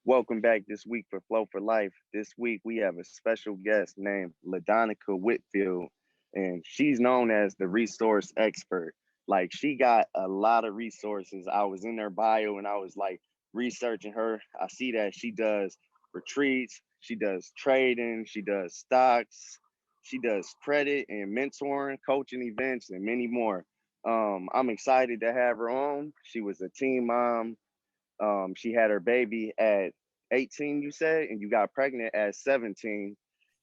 Welcome back this week for Flow for Life. This week we have a special guest named Ladonica Whitfield, and she's known as the resource expert. Like she got a lot of resources. I was in her bio and I was like researching her. I see that she does retreats, she does trading, she does stocks, she does credit and mentoring, coaching events, and many more. I'm excited to have her on. She was a teen mom. She had her baby at 18, you said, and you got pregnant at 17.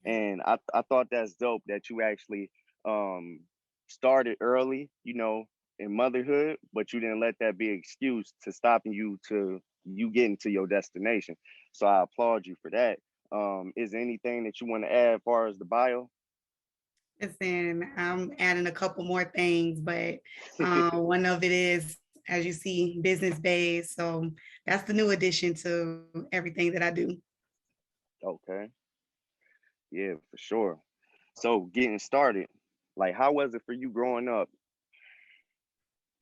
And I thought that's dope that you actually um, started early, in motherhood, but you didn't let that be an excuse to stopping you to you getting to your destination. So I applaud you for that. Is there anything that you want to add as far as the bio? Listen, I'm adding a couple more things, but one of it is, as you see, business based. So that's the new addition to everything that I do. Okay, yeah, for sure. So getting started, like how was it for you growing up?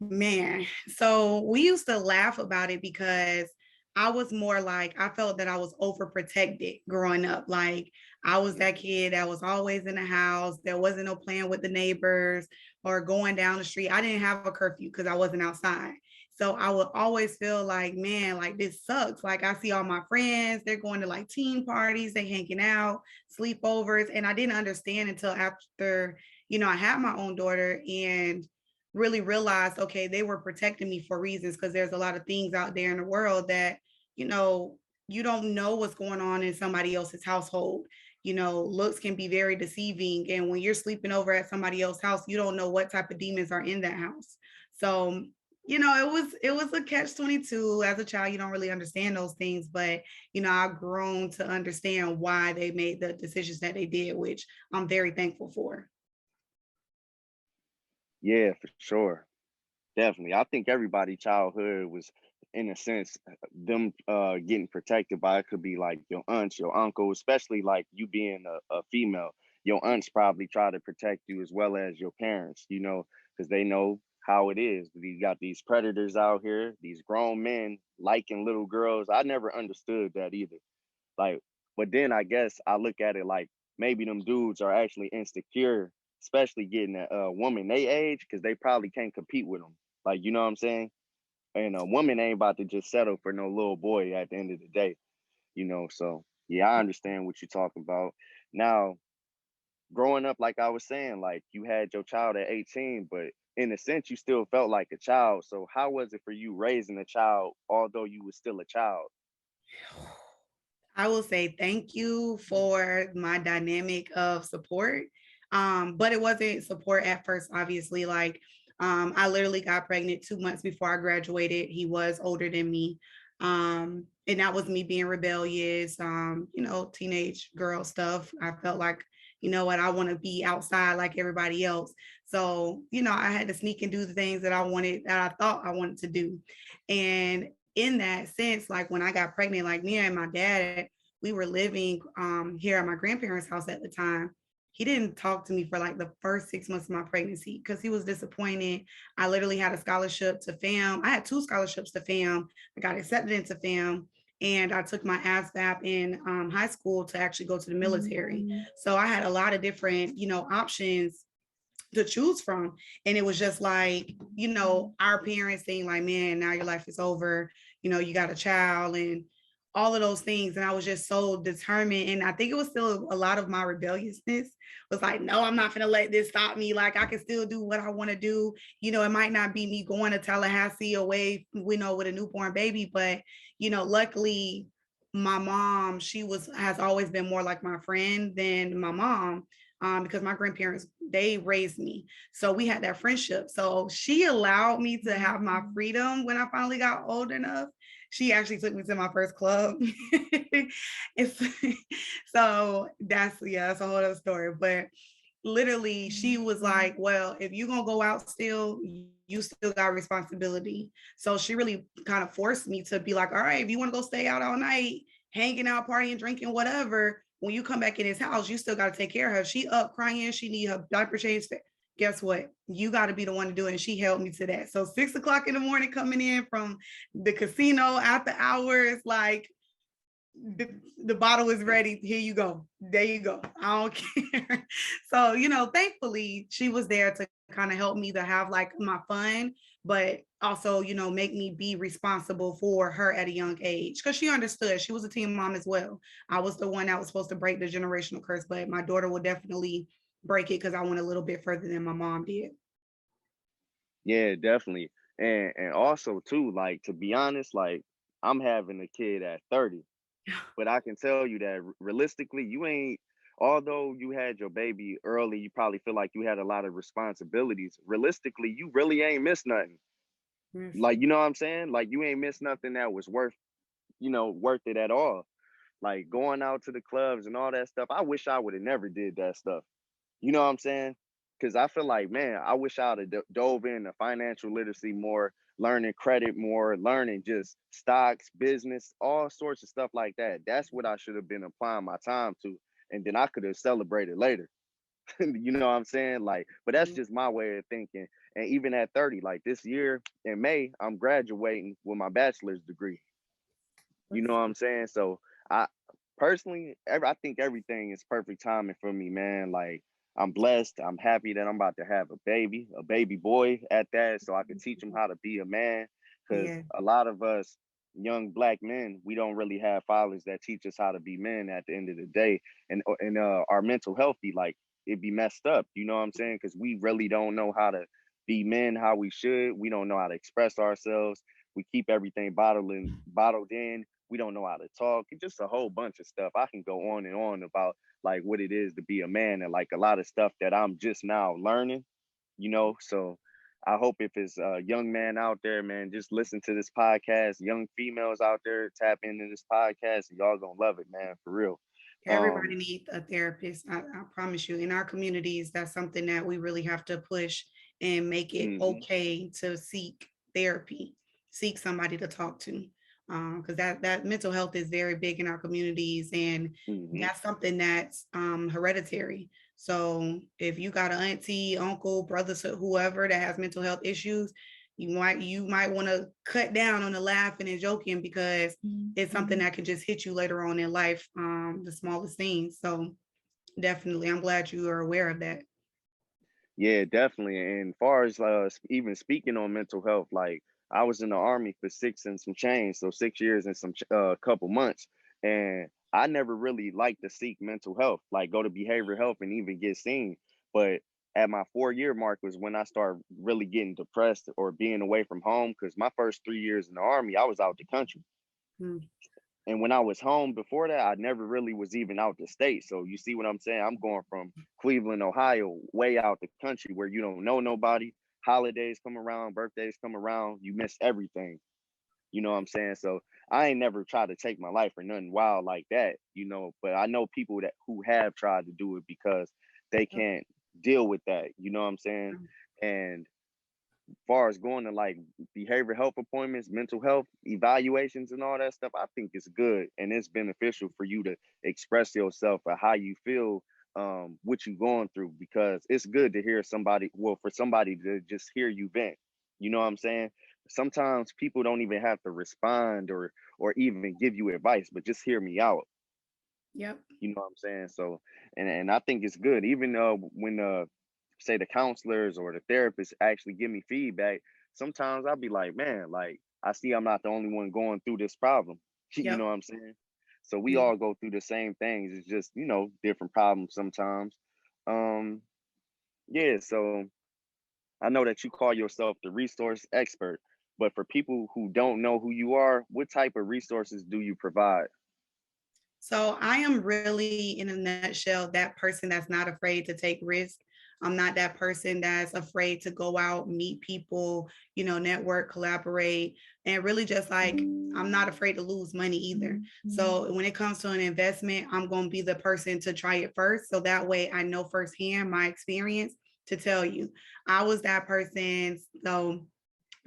Man, so we used to laugh about it because I was more like, I felt that I was overprotected growing up. Like, I was that kid that was always in the house. There wasn't no playing with the neighbors or going down the street. I didn't have a curfew because I wasn't outside. So I would always feel like, man, like this sucks. Like, I see all my friends, they're going to like teen parties, they hanging out, sleepovers. And I didn't understand until after, I had my own daughter and really realized, okay, they were protecting me for reasons because there's a lot of things out there in the world that, you know, you don't know what's going on in somebody else's household. Looks can be very deceiving. And when you're sleeping over at somebody else's house, you don't know what type of demons are in that house. So, it was a catch 22 as a child. You don't really understand those things, but I've grown to understand why they made the decisions that they did, which I'm very thankful for. Yeah, for sure. Definitely. I think everybody childhood was in a sense them getting protected by it could be like your aunts, your uncle, especially like you being a female. Your aunts probably try to protect you as well as your parents, because they know how it is. You got these predators out here, these grown men liking little girls. I never understood that either. Like, but then I guess I look at it like maybe them dudes are actually insecure, especially getting a woman they age, because they probably can't compete with them. Like, you know what I'm saying? And a woman ain't about to just settle for no little boy at the end of the day. So yeah, I understand what you're talking about. Now, growing up, like I was saying, like you had your child at 18, but in a sense, you still felt like a child. So how was it for you raising a child, although you was still a child? I will say thank you for my dynamic of support. But it wasn't support at first, obviously. Like, I literally got pregnant 2 months before I graduated. He was older than me. And that was me being rebellious, teenage girl stuff. I felt like, you know what, I want to be outside like everybody else. So, I had to sneak and do the things that I wanted, that I thought I wanted to do. And in that sense, like when I got pregnant, like me and my dad, we were living here at my grandparents' house at the time. He didn't talk to me for like the first 6 months of my pregnancy because he was disappointed. I literally had a scholarship to FAM. I had two scholarships to FAM. I got accepted into FAM, and I took my ASVAB in high school to actually go to the military. So I had a lot of different, options to choose from. And it was just like, our parents saying, like, man, now your life is over, you got a child and all of those things. And I was just so determined. And I think it was still a lot of my rebelliousness was like, no, I'm not gonna let this stop me. Like I can still do what I want to do. It might not be me going to Tallahassee away, with a newborn baby, but luckily my mom, has always been more like my friend than my mom, because my grandparents, they raised me. So we had that friendship. So she allowed me to have my freedom when I finally got old enough. She actually took me to my first club. it's, so that's a whole other story. But literally, she was like, well, if you're going to go out still, you still got responsibility. So she really kind of forced me to be like, all right, if you want to go stay out all night, hanging out, partying, drinking, whatever, when you come back in his house, you still got to take care of her. She up crying, she need her diaper changed. Guess what? You got to be the one to do it. And she held me to that. So 6 o'clock in the morning, coming in from the casino after hours, like the bottle is ready. Here you go. There you go. I don't care. So, thankfully she was there to kind of help me to have like my fun, but also, make me be responsible for her at a young age. Because she understood. She was a teen mom as well. I was the one that was supposed to break the generational curse, but my daughter will definitely break it because I went a little bit further than my mom did. Yeah, definitely. And also too, like to be honest, like I'm having a kid at 30, but I can tell you that realistically, you ain't. Although you had your baby early, you probably feel like you had a lot of responsibilities. Realistically, you really ain't missed nothing. Yes. Like, you know what I'm saying? Like you ain't missed nothing that was worth it at all. Like going out to the clubs and all that stuff. I wish I would have never did that stuff. You know what I'm saying? Because I feel like, man, I wish I would have dove into financial literacy more, learning credit more, learning just stocks, business, all sorts of stuff like that. That's what I should have been applying my time to. And then I could have celebrated later. You know what I'm saying? Like, but that's Mhm. just my way of thinking. And even at 30, like this year in May, I'm graduating with my bachelor's degree. You know what I'm saying? So I personally, I think everything is perfect timing for me, man. Like I'm blessed. I'm happy that I'm about to have a baby boy at that, so I can teach him how to be a man. Because Yeah. a lot of us young black men, we don't really have fathers that teach us how to be men at the end of the day, and our mental health be like it be messed up. You know what I'm saying? Because we really don't know how to be men how we should. We don't know how to express ourselves. We keep everything bottled in. We don't know how to talk. It's just a whole bunch of stuff. I can go on and on about like what it is to be a man and like a lot of stuff that I'm just now learning. So I hope if it's a young man out there, man, just listen to this podcast. Young females out there, tap into this podcast, and y'all gonna love it, man, for real. Everybody needs a therapist. I promise you. In our communities, that's something that we really have to push and make it Hmm. okay to seek therapy, seek somebody to talk to. Because that mental health is very big in our communities, and Hmm. that's something that's hereditary. So if you got an auntie, uncle, brother, so whoever that has mental health issues, you might want to cut down on the laughing and joking because it's something that can just hit you later on in life, the smallest things. So definitely, I'm glad you are aware of that. Yeah, definitely. And far as even speaking on mental health, like I was in the army for 6 and some change, so 6 years and some couple months, and I never really liked to seek mental health, like go to behavioral health and even get seen. But at my 4 year mark was when I started really getting depressed or being away from home because my first 3 years in the army, I was out the country. Mm. And when I was home before that, I never really was even out the state. So you see what I'm saying? I'm going from Cleveland, Ohio, way out the country where you don't know nobody. Holidays come around, birthdays come around, you miss everything. You know what I'm saying? So I ain't never tried to take my life or nothing wild like that. But I know people that who have tried to do it because they Yep. can't deal with that. You know what I'm saying? And far as going to like behavioral health appointments, mental health evaluations, and all that stuff, I think it's good and it's beneficial for you to express yourself or how you feel, what you going through, because it's good to hear somebody, well, for somebody to just hear you vent. You know what I'm saying? Sometimes people don't even have to respond or even give you advice, but just hear me out. Yep. You know what I'm saying? So, and I think it's good, even when say the counselors or the therapists actually give me feedback. Sometimes I'll be like, man, like I see I'm not the only one going through this problem. You know Yep. what I'm saying? So we Yeah. all go through the same things. It's just different problems sometimes. Um, yeah. So I know that you call yourself the resource expert, but for people who don't know who you are, what type of resources do you provide? So I am really, in a nutshell, that person that's not afraid to take risks. I'm not that person that's afraid to go out, meet people, network, collaborate, and really just like I'm not afraid to lose money either. So when it comes to an investment, I'm going to be the person to try it first. So that way I know firsthand my experience to tell you. I was that person. So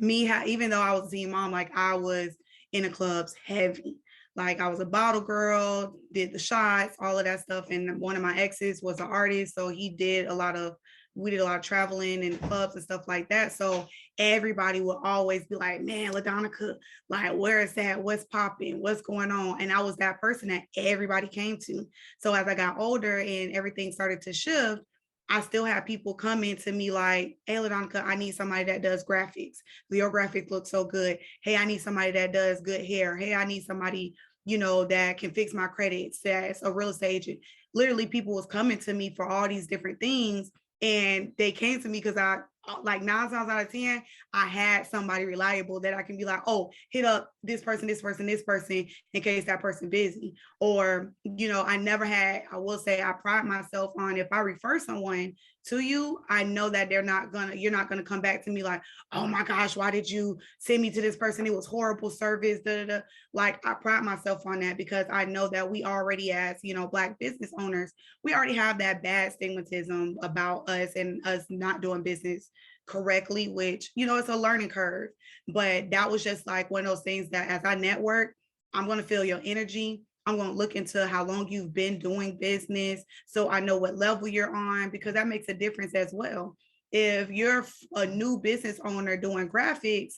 even though I was a teen mom, like I was in the clubs heavy. Like I was a bottle girl, did the shots, all of that stuff. And one of my exes was an artist, so he did a lot of we did a lot of traveling and clubs and stuff like that. So everybody would always be like, man, Ladonica, like, where is that? What's popping? What's going on? And I was that person that everybody came to. So as I got older and everything started to shift, I still have people coming to me like, hey, Ladonica, I need somebody that does graphics. Your graphics look so good. Hey, I need somebody that does good hair. Hey, I need somebody, that can fix my credits, that's a real estate agent. Literally, people was coming to me for all these different things. And they came to me because I, like 9 times out of 10, I had somebody reliable that I can be like, oh, hit up this person, this person, this person in case that person busy. Or, I never had, I will say I pride myself on if I refer someone to you, I know that you're not gonna come back to me like, oh my gosh, why did you send me to this person? It was horrible service. Da, da, da. Like I pride myself on that because I know that we already, as Black business owners, we already have that bad stigmatism about us and us not doing business correctly, which it's a learning curve. But that was just like one of those things that as I network, I'm going to feel your energy. I'm going to look into how long you've been doing business so I know what level you're on, because that makes a difference as well. If you're a new business owner doing graphics,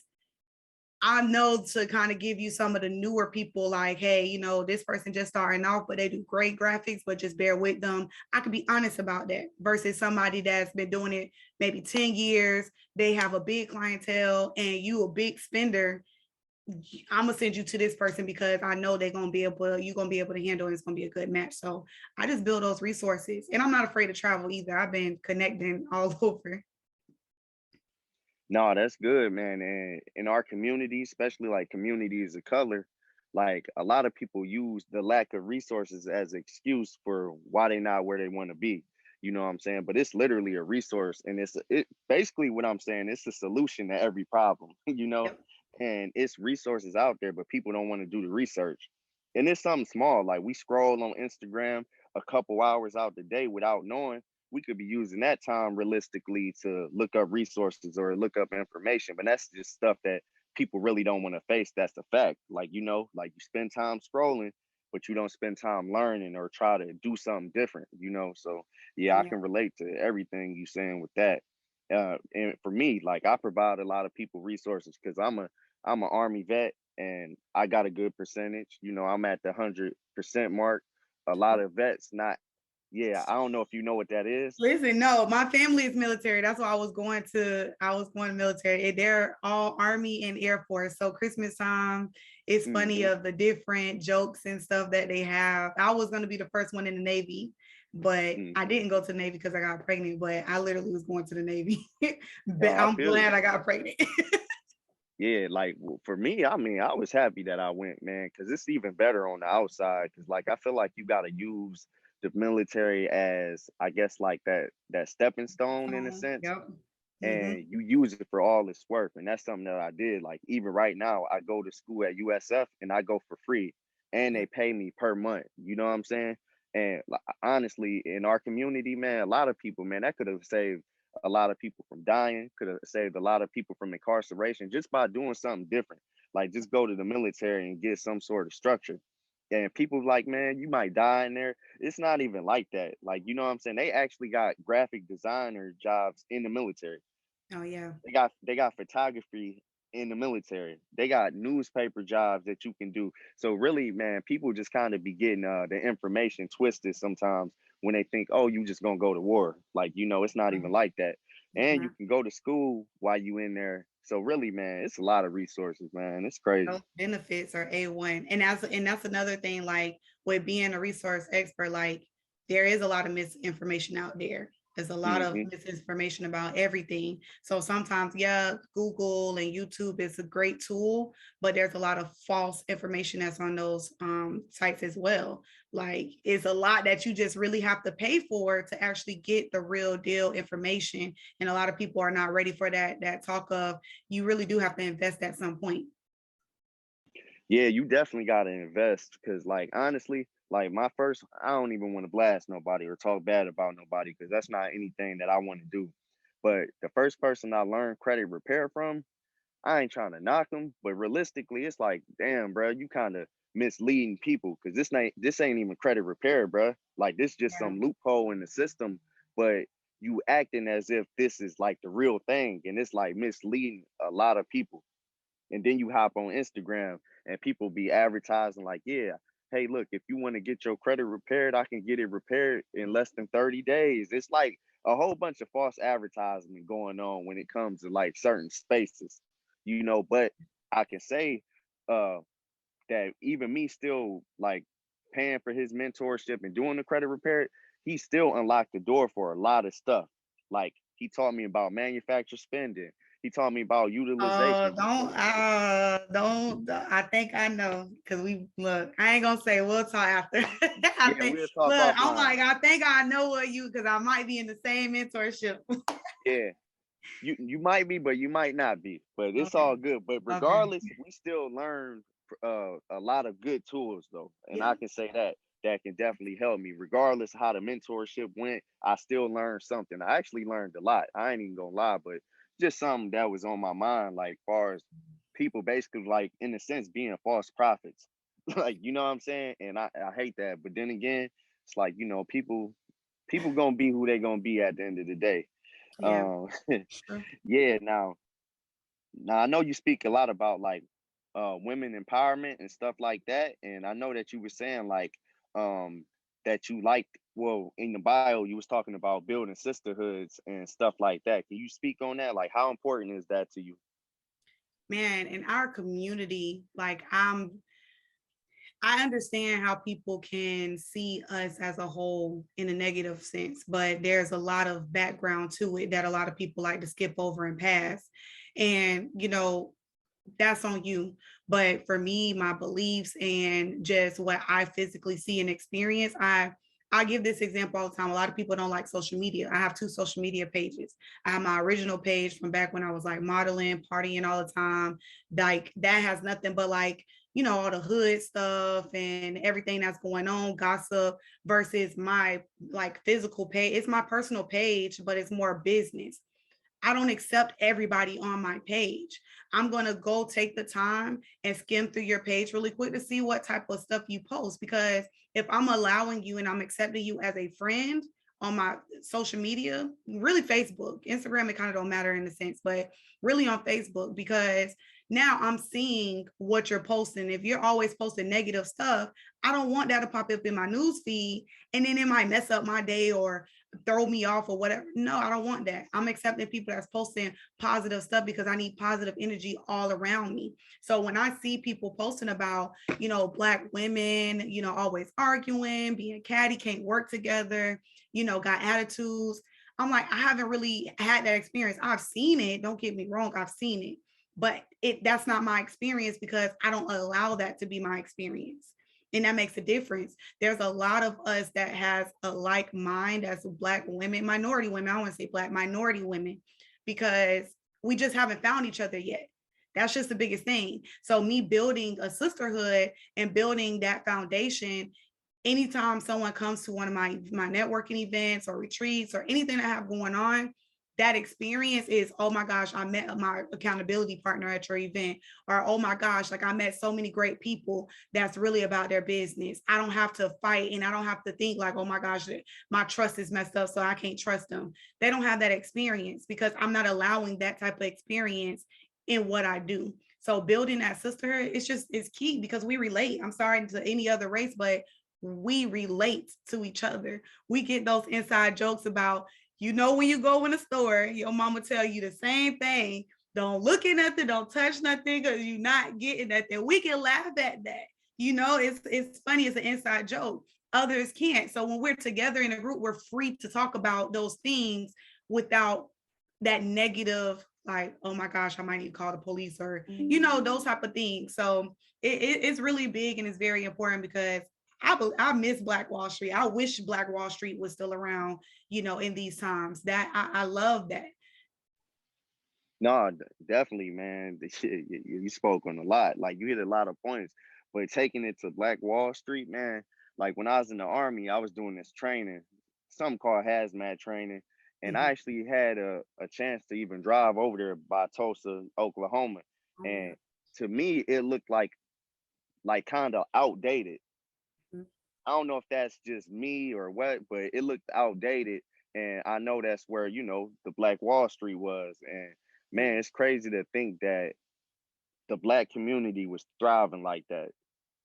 I know to kind of give you some of the newer people like, hey, this person just starting off, but they do great graphics, but just bear with them. I could be honest about that versus somebody that's been doing it maybe 10 years. They have a big clientele and you a big spender. I'm gonna send you to this person because I know you're gonna be able to handle it. It's gonna be a good match. So I just build those resources, and I'm not afraid to travel either. I've been connecting all over. No, that's good, man. And in our community, especially like communities of color, like a lot of people use the lack of resources as excuse for why they not where they want to be. You know what I'm saying? But it's literally a resource, and it basically what I'm saying. It's a solution to every problem. Yep. And it's resources out there, but people don't want to do the research. And it's something small, like we scroll on Instagram a couple hours out the day without knowing we could be using that time realistically to look up resources or look up information. But that's just stuff that people really don't want to face. That's the fact. Like, like you spend time scrolling, but you don't spend time learning or try to do something different. So yeah, I Yeah. can relate to everything you saying with that. And for me, like I provide a lot of people resources because I'm an army vet and I got a good percentage. I'm at the 100% mark. A lot of vets not. Yeah, I don't know if you know what that is. Listen, no, my family is military. That's why I was going to military. They're all Army and Air Force. So Christmas time, it's funny Hmm. of the different jokes and stuff that they have. I was going to be the first one in the Navy, but I Hmm. didn't go to the Navy because I got pregnant. But I literally was going to the Navy. But Oh, I I'm feel you. glad I got pregnant. Yeah, like for me, I mean, I was happy that I went, man, because it's even better on the outside. Because like I feel like you got to use the military as, I guess, like that stepping stone in a sense, Yep. Hmm. and you use it for all its worth. And that's something that I did. Like even right now, I go to school at USF and I go for free, and they pay me per month. You know what I'm saying? And like, honestly, in our community, man, a lot of people, man, that could have saved a lot of people from dying, could have saved a lot of people from incarceration just by doing something different. Like just go to the military and get some sort of structure. And people like, man, you might die in there. It's not even like that. Like, you know what I'm saying? They actually got graphic designer jobs in the military. Oh yeah. They got photography in the military. They got newspaper jobs that you can do. So really, man, people just kind of be getting the information twisted sometimes when they think, oh, you just gonna go to war. Like, it's not even like that. It's And you not. can go to school while you in there. So really, man, it's a lot of resources, man. It's crazy. Those benefits are A1. And that's another thing, like with being a resource expert, like there is a lot of misinformation out there. There's a lot of Hmm. misinformation about everything. So sometimes, yeah, Google and YouTube is a great tool, but there's a lot of false information that's on those sites as well. Like it's a lot that you just really have to pay for to actually get the real deal information. And a lot of people are not ready for that talk of you really do have to invest at some point. Yeah, you definitely got to invest because, like, honestly, like I don't even want to blast nobody or talk bad about nobody because that's not anything that I want to do. But the first person I learned credit repair from, I ain't trying to knock them, but realistically, it's like, damn, bro, you kind of misleading people because this ain't even credit repair, bro. Like this just Yeah. some loophole in the system, but you acting as if this is like the real thing, and it's like misleading a lot of people. And then you hop on Instagram and people be advertising like, yeah, hey, look, if you want to get your credit repaired, I can get it repaired in less than 30 days. It's like a whole bunch of false advertisement going on when it comes to like certain spaces, but I can say uh that even me still like paying for his mentorship and doing the credit repair, he still unlocked the door for a lot of stuff. Like he taught me about manufacturer spending. He taught me about utilization. Don't. I think I know because we look. I ain't gonna say we'll talk after. I Yeah, think. we'll talk Look, I'm offline. like, I think I know what you because I might be in the same mentorship. Yeah, you might be, but you might not be. But it's Okay. all good. But Okay. regardless, we still learn a lot of good tools though, and Yeah. I can say that can definitely help me. Regardless of how the mentorship went, I still learned something. I actually learned a lot. I ain't even gonna lie, but just something that was on my mind, like far as people basically like in a sense being false prophets. Like, you know what I'm saying? And I hate that. But then again, it's like, people gonna be who they gonna be at the end of the day. Yeah. Um, Sure. yeah. Now I know you speak a lot about like women empowerment and stuff like that, and I know that you were saying like um that you liked, well, in the bio you was talking about building sisterhoods and stuff like that. Can you speak on that? Like how important is that to you? Man, in our community, like I understand how people can see us as a whole in a negative sense, but there's a lot of background to it that a lot of people like to skip over and pass. And, that's on you. But for me, my beliefs and just what I physically see and experience, I give this example all the time. A lot of people don't like social media. I have two social media pages. I have my original page from back when I was like modeling, partying all the time. Like that has nothing but like, all the hood stuff and everything that's going on, gossip versus my like physical page. It's my personal page, but it's more business. I don't accept everybody on my page. I'm going to go take the time and skim through your page really quick to see what type of stuff you post. Because if I'm allowing you and I'm accepting you as a friend on my social media, really Facebook, Instagram, it kind of don't matter in a sense, but really on Facebook, because now I'm seeing what you're posting. If you're always posting negative stuff, I don't want that to pop up in my news feed and then it might mess up my day or throw me off or whatever. No, I don't want that. I'm accepting people that's posting positive stuff because I need positive energy all around me. So when I see people posting about, Black women, always arguing, being catty, can't work together, got attitudes, I'm like, I haven't really had that experience. I've seen it. Don't get me wrong. I've seen it, but that's not my experience because I don't allow that to be my experience. And that makes a difference. There's a lot of us that has a like mind as Black women, minority women. I want to say Black minority women, because we just haven't found each other yet. That's just the biggest thing. So me building a sisterhood and building that foundation, anytime someone comes to one of my networking events or retreats or anything I have going on, that experience is, oh my gosh, I met my accountability partner at your event, or oh my gosh, like I met so many great people that's really about their business. I don't have to fight and I don't have to think like, oh my gosh, my trust is messed up, so I can't trust them. They don't have that experience because I'm not allowing that type of experience in what I do. So building that sisterhood, it's key because we relate. I'm sorry to any other race, but we relate to each other. We get those inside jokes about, when you go in a store, your mama tell you the same thing. Don't look at nothing, don't touch nothing because you're not getting nothing. We can laugh at that. It's funny, it's an inside joke. Others can't. So when we're together in a group, we're free to talk about those things without that negative, like, oh my gosh, I might need to call the police or, those type of things. So it's really big and it's very important because I miss Black Wall Street. I wish Black Wall Street was still around, in these times. That I love that. No, definitely, man. You spoke on a lot. Like you hit a lot of points, but taking it to Black Wall Street, man. Like when I was in the army, I was doing this training, something called hazmat training, and I Mhm. actually had a chance to even drive over there by Tulsa, Oklahoma, Oh yeah. and to me, it looked like kind of outdated. Mhm. I don't know if that's just me or what, but it looked outdated. and I know that's where, the Black Wall Street was. And Yeah. man, it's crazy to think that the Black community was thriving like that.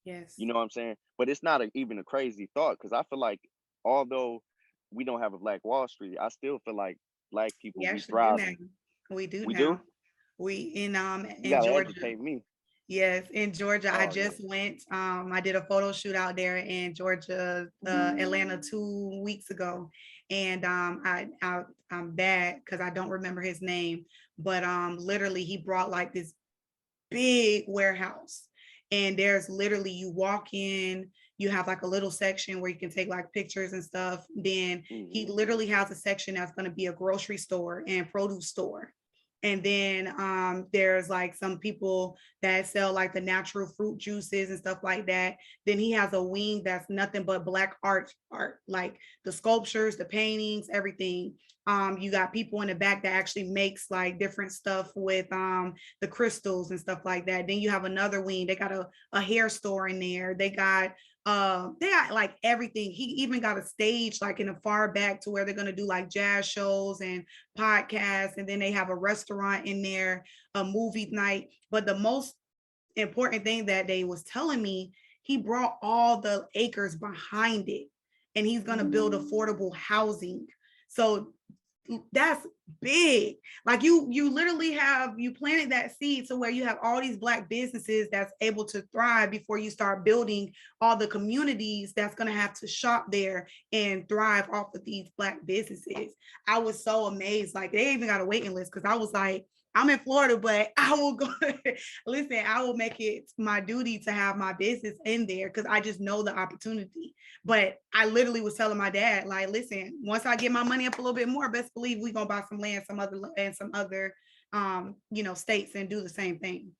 You Yes. know what I'm saying? But it's not even a crazy thought, because I feel like, although we don't have a Black Wall Street, I still feel like Black We people, we actually do now. thriving. We do We do. now. We You in gotta Georgia. educate me. Yes, in Georgia. I Oh yeah. just went. I did a photo shoot out there in Georgia, Atlanta 2 weeks ago, and I'm bad because I don't remember his name, but literally he brought like this big warehouse, and there's literally you walk in. You have like a little section where you can take like pictures and stuff. Then he Hmm. literally has a section that's going to be a grocery store and produce store. And then there's like some people that sell like the natural fruit juices and stuff like that. Then he has a wing that's nothing but black art, like the sculptures, the paintings, everything. You got people in the back that actually makes like different stuff with the crystals and stuff like that. Then you have another wing. They got a hair store in there. They got like everything. He even got a stage like in the far back to where they're gonna do like jazz shows and podcasts, and then they have a restaurant in there, a movie night. But the most important thing that they was telling me, he brought all the acres behind it, and he's gonna build affordable housing. So that's big. Like you literally have you planted that seed to where you have all these black businesses that's able to thrive before you start building all the communities that's going to have to shop there and thrive off of these black businesses. I was so amazed. Like they even got a waiting list because I was like, I'm in Florida, but I will go. Listen, I will make it my duty to have my business in there because I just know the opportunity. But I literally was telling my dad, like, listen, once I get my money up a little bit more, best believe we're gonna buy some land, some other states and do the same thing.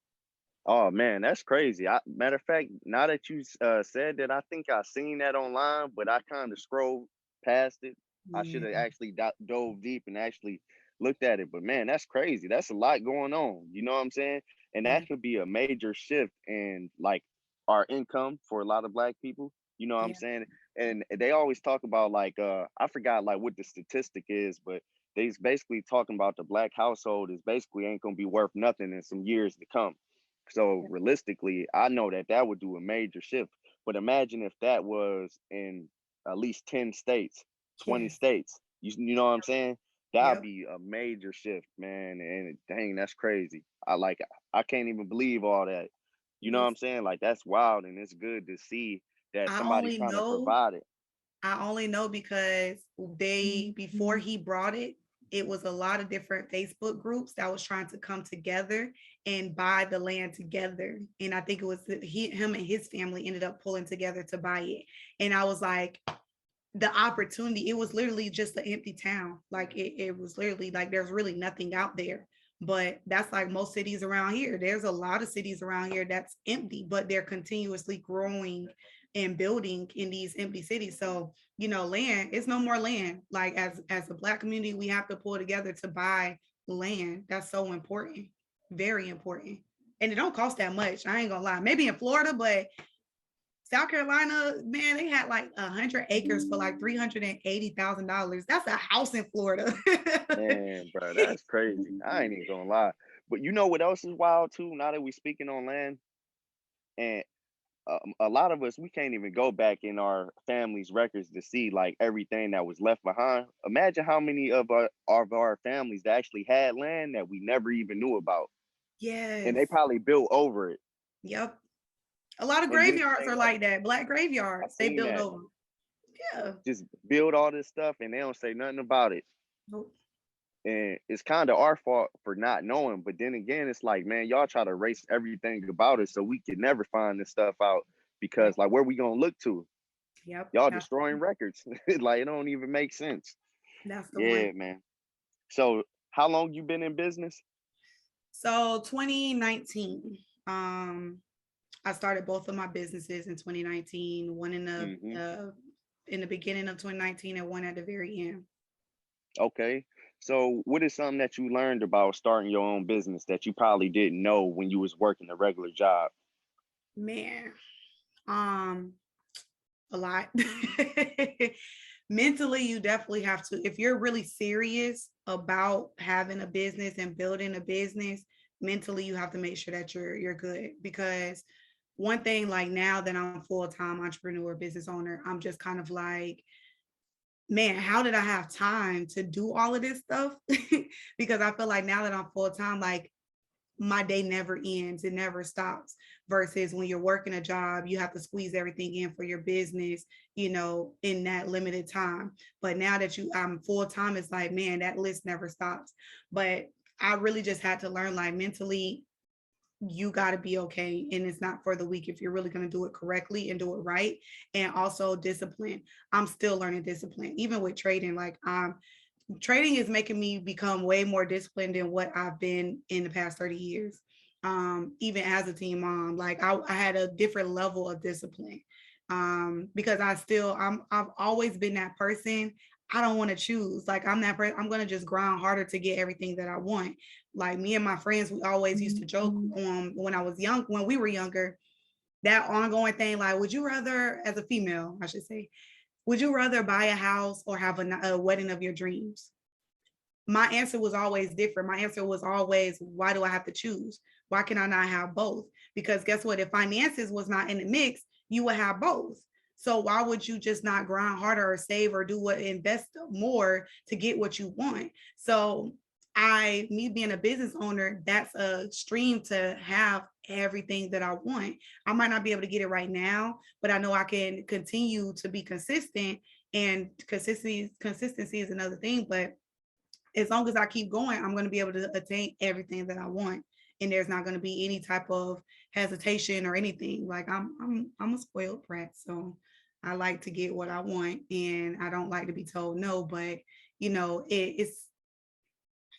Oh man, that's crazy. Matter of fact, now that you said that, I think I seen that online, but I kind of scrolled past it. I should Yeah. have actually dove deep and actually looked at it. But man, that's crazy. That's a lot going on. You know what I'm saying? And Yeah. that could be a major shift in like our income for a lot of Black people. You know what I'm Yeah. saying? And they always talk about like I forgot like what the statistic is, but they's basically talking about the Black household is basically ain't gonna be worth nothing in some years to come. So realistically, I know that that would do a major shift. But imagine if that was in at least 10 states, 20 Yes. states. You know what I'm saying? That'd Yep. be a major shift, man. And dang, that's crazy. I can't even believe all that. You know what I'm Listen, saying? Like that's wild, and it's good to see that I somebody only kind of know provided. I only know because before he brought it, it was a lot of different Facebook groups that was trying to come together and buy the land together. And I think it was him and his family ended up pulling together to buy it. And I was like, the opportunity, it was literally just an empty town. Like it was literally like there's really nothing out there. But that's like most cities around here. There's a lot of cities around here that's empty, but they're continuously growing and building in these empty cities. So, land, it's no more land. Like as a black community, we have to pull together to buy land. That's so important. Very important. And it don't cost that much. I ain't gonna lie. Maybe in Florida, but South Carolina, man, they had like 100 acres for like $380,000. That's a house in Florida. Man, bro, that's crazy. I ain't even gonna lie. But you know what else is wild too? Now that we speaking on land, and a lot of us, we can't even go back in our family's records to see like everything that was left behind. Imagine how many of our families that actually had land that we never even knew about, and they Yes. probably built over it. Yep. A lot of And then you graveyards think are like, like that. Black I graveyards, they seen build that, over. Yeah. just build all this stuff and they don't say nothing about it. Nope. And it's kind of our fault for not knowing. But then again, it's like, man, y'all try to erase everything about it so we could never find this stuff out, because Yep. like where we gonna look to? Yep. Y'all destroying records. Like it don't even make sense. That's the one. Yeah, man. So how long you been in business? So 2019. I started both of my businesses in 2019, one Hmm. in the beginning of 2019 and one at the very end. Okay. So what is something that you learned about starting your own business that you probably didn't know when you was working a regular job? Man, um, a lot. Mentally, you definitely have to, if you're really serious about having a business and building a business, mentally you have to make sure that you're good. Because one thing, like now that I'm full-time entrepreneur business owner, I'm just kind of like, man, how did I have time to do all of this stuff? Because I feel like now that I'm full-time, like my day never ends, it never stops. Versus when you're working a job, you have to squeeze everything in for your business, in that limited time. But now that I'm full time, it's like, man, that list never stops. But I really just had to learn, like, mentally, you got to be okay, and it's not for the weak if you're really going to do it correctly and do it right. And also discipline. I'm still learning discipline even with trading. Like, trading is making me become way more disciplined than what I've been in the past 30 years. Even as a teen mom, like I had a different level of discipline. Because I've always been that person. I don't want to choose. Like, I'm that person. I'm gonna just grind harder to get everything that I want. Like, me and my friends, we always used to joke when I was young, when we were younger, that ongoing thing, like, would you rather, as a female, I should say, would you rather buy a house or have a wedding of your dreams? My answer was always different. My answer was always, why do I have to choose? Why can I not have both? Because guess what? If finances was not in the mix, you would have both. So why would you just not grind harder or save or invest more to get what you want? So me being a business owner, that's a stream to have everything that I want. I might not be able to get it right now, but I know I can continue to be consistent, and consistency is another thing. But as long as I keep going, I'm going to be able to attain everything that I want. And there's not going to be any type of hesitation or anything. Like, I'm a spoiled brat. So I like to get what I want, and I don't like to be told no. But it's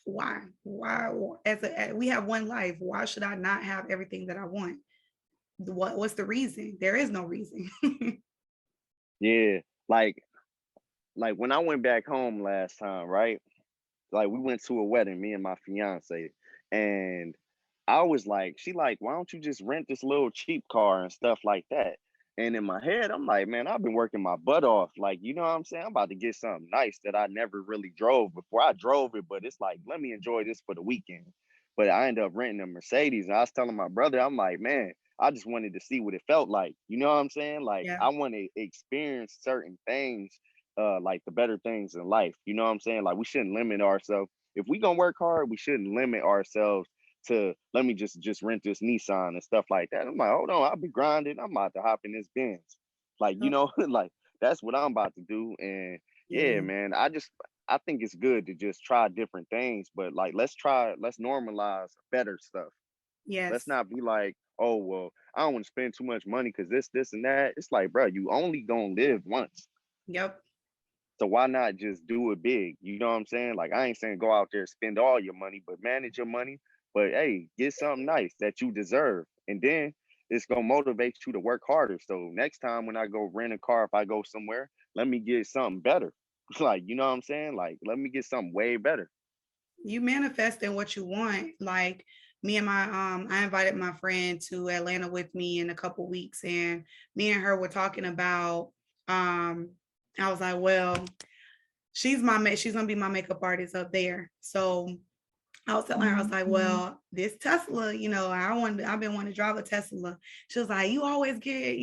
why we have one life. Why should I not have everything that I want? What's the reason? There is no reason. Yeah, like when I went back home last time, right? Like we went to a wedding, me and my fiance, and I was like, she like, why don't you just rent this little cheap car and stuff like that? And in my head, I'm like, man, I've been working my butt off. Like, you know what I'm saying? I'm about to get something nice that I never really drove before. I drove it, but it's like, let me enjoy this for the weekend. But I ended up renting a Mercedes. And I was telling my brother, I'm like, man, I just wanted to see what it felt like. You know what I'm saying? Like, Yeah. I want to experience certain things, like the better things in life. You know what I'm saying? Like, we shouldn't limit ourselves. If we gonna work hard, we shouldn't limit ourselves to let me just rent this Nissan and stuff like that. I'm like, hold on, I'll be grinding. I'm about to hop in this Benz. Like, you Oh, know, like that's what I'm about to do. And yeah, yeah. man, I think it's good to just try different things, but like let's normalize better stuff. Let's Yes. not be like, oh well, I don't want to spend too much money because this and that. It's like, bro, you only gonna live once. Yep. So why not just do it big? You know what I'm saying? Like I ain't saying go out there and spend all your money, but manage your money. But hey, get something nice that you deserve. And then it's gonna motivate you to work harder. So next time when I go rent a car, if I go somewhere, let me get something better. Like, you know what I'm saying? Like, let me get something way better. You manifesting what you want. Like, me and I invited my friend to Atlanta with me in a couple weeks, and me and her were talking about, I was like, well, she's gonna be my makeup artist up there. So I was telling her, I was like, well, this Tesla, I've been wanting to drive a Tesla. She was like, you always get,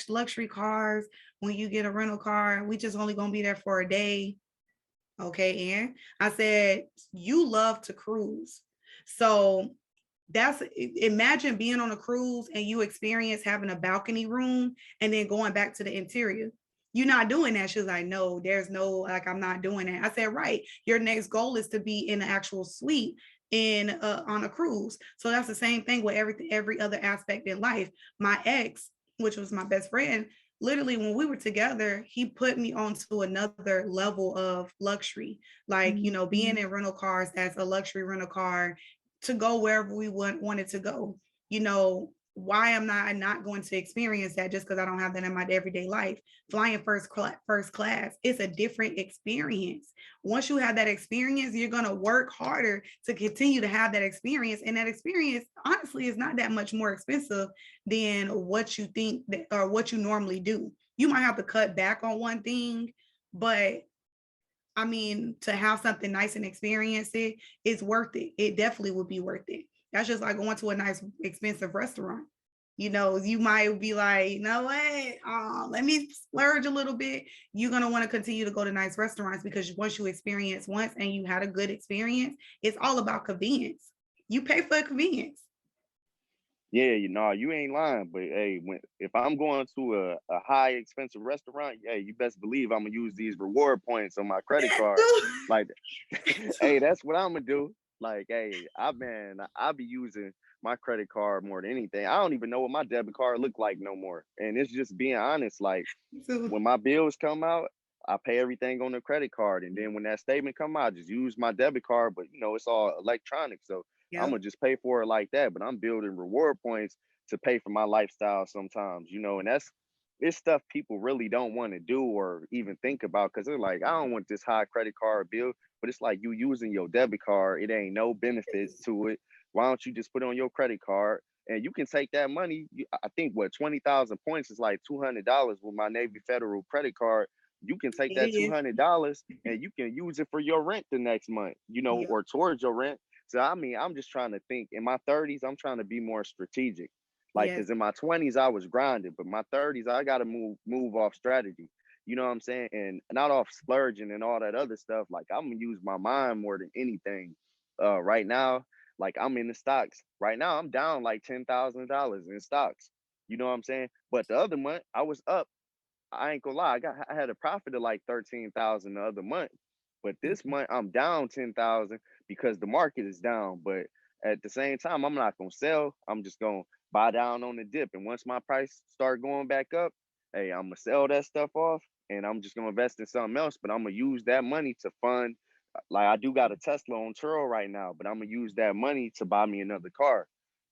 luxury cars when you get a rental car. We just only gonna be there for a day. Okay, and I said, you love to cruise. So imagine being on a cruise and you experience having a balcony room and then going back to the interior. You're not doing that. She was like, no, there's no, like, I'm not doing that. I said, right. Your next goal is to be in the actual suite on a cruise. So that's the same thing with every other aspect in life. My ex, which was my best friend, literally when we were together, he put me onto another level of luxury. Like, being in rental cars as a luxury rental car to go wherever we wanted to go. Why am I not going to experience that just because I don't have that in my everyday life? Flying first class, it's a different experience. Once you have that experience, you're going to work harder to continue to have that experience. And that experience, honestly, is not that much more expensive than what you think or what you normally do. You might have to cut back on one thing, But I mean, to have something nice and experience it, it's worth it. It definitely would be worth it. That's just like going to a nice, expensive restaurant. You know, you might be like, you know what? Let me splurge a little bit. You're gonna want to continue to go to nice restaurants because once you experience once and you had a good experience, it's all about convenience. You pay for convenience. Yeah, you know, you ain't lying. But hey, if I'm going to a high expensive restaurant, hey, you best believe I'm gonna use these reward points on my credit That card. too. Like, That too. hey, that's what I'm gonna do. Like, hey, I be using my credit card more than anything. I don't even know what my debit card look like no more. And it's just being honest. Like, Too. when my bills come out, I pay everything on the credit card, and then when that statement come out, I just use my debit card. But you know, it's all electronic, so I'm Yep. gonna just pay for it like that. But I'm building reward points to pay for my lifestyle sometimes, you know, and it's stuff people really don't want to do or even think about because they're like, I don't want this high credit card bill, but it's like you using your debit card, it ain't no benefits to it. Why don't you just put it on your credit card? And you can take that money. I think what 20,000 points is like $200 with my Navy Federal credit card. You can take It that is. $200 and you can use it for your rent the next month, you know, Yep. or towards your rent. So I mean, I'm just trying to think. In my 30s, I'm trying to be more strategic. Like, Yes. cause in my 20s I was grinding, but my 30s I gotta move off strategy. You know what I'm saying? And not off splurging and all that other stuff. Like I'm gonna use my mind more than anything. Right now, like I'm in the stocks. Right now, I'm down like $10,000 in stocks. You know what I'm saying? But the other month I was up. I ain't gonna lie, I had a profit of like 13,000 the other month, but this month I'm down 10,000 because the market is down. But at the same time, I'm not gonna sell. I'm just gonna buy down on the dip, and once my price start going back up, hey, I'm gonna sell that stuff off, and I'm just gonna invest in something else. But I'm gonna use that money to fund. Like I do got a Tesla on Turo right now, but I'm gonna use that money to buy me another car.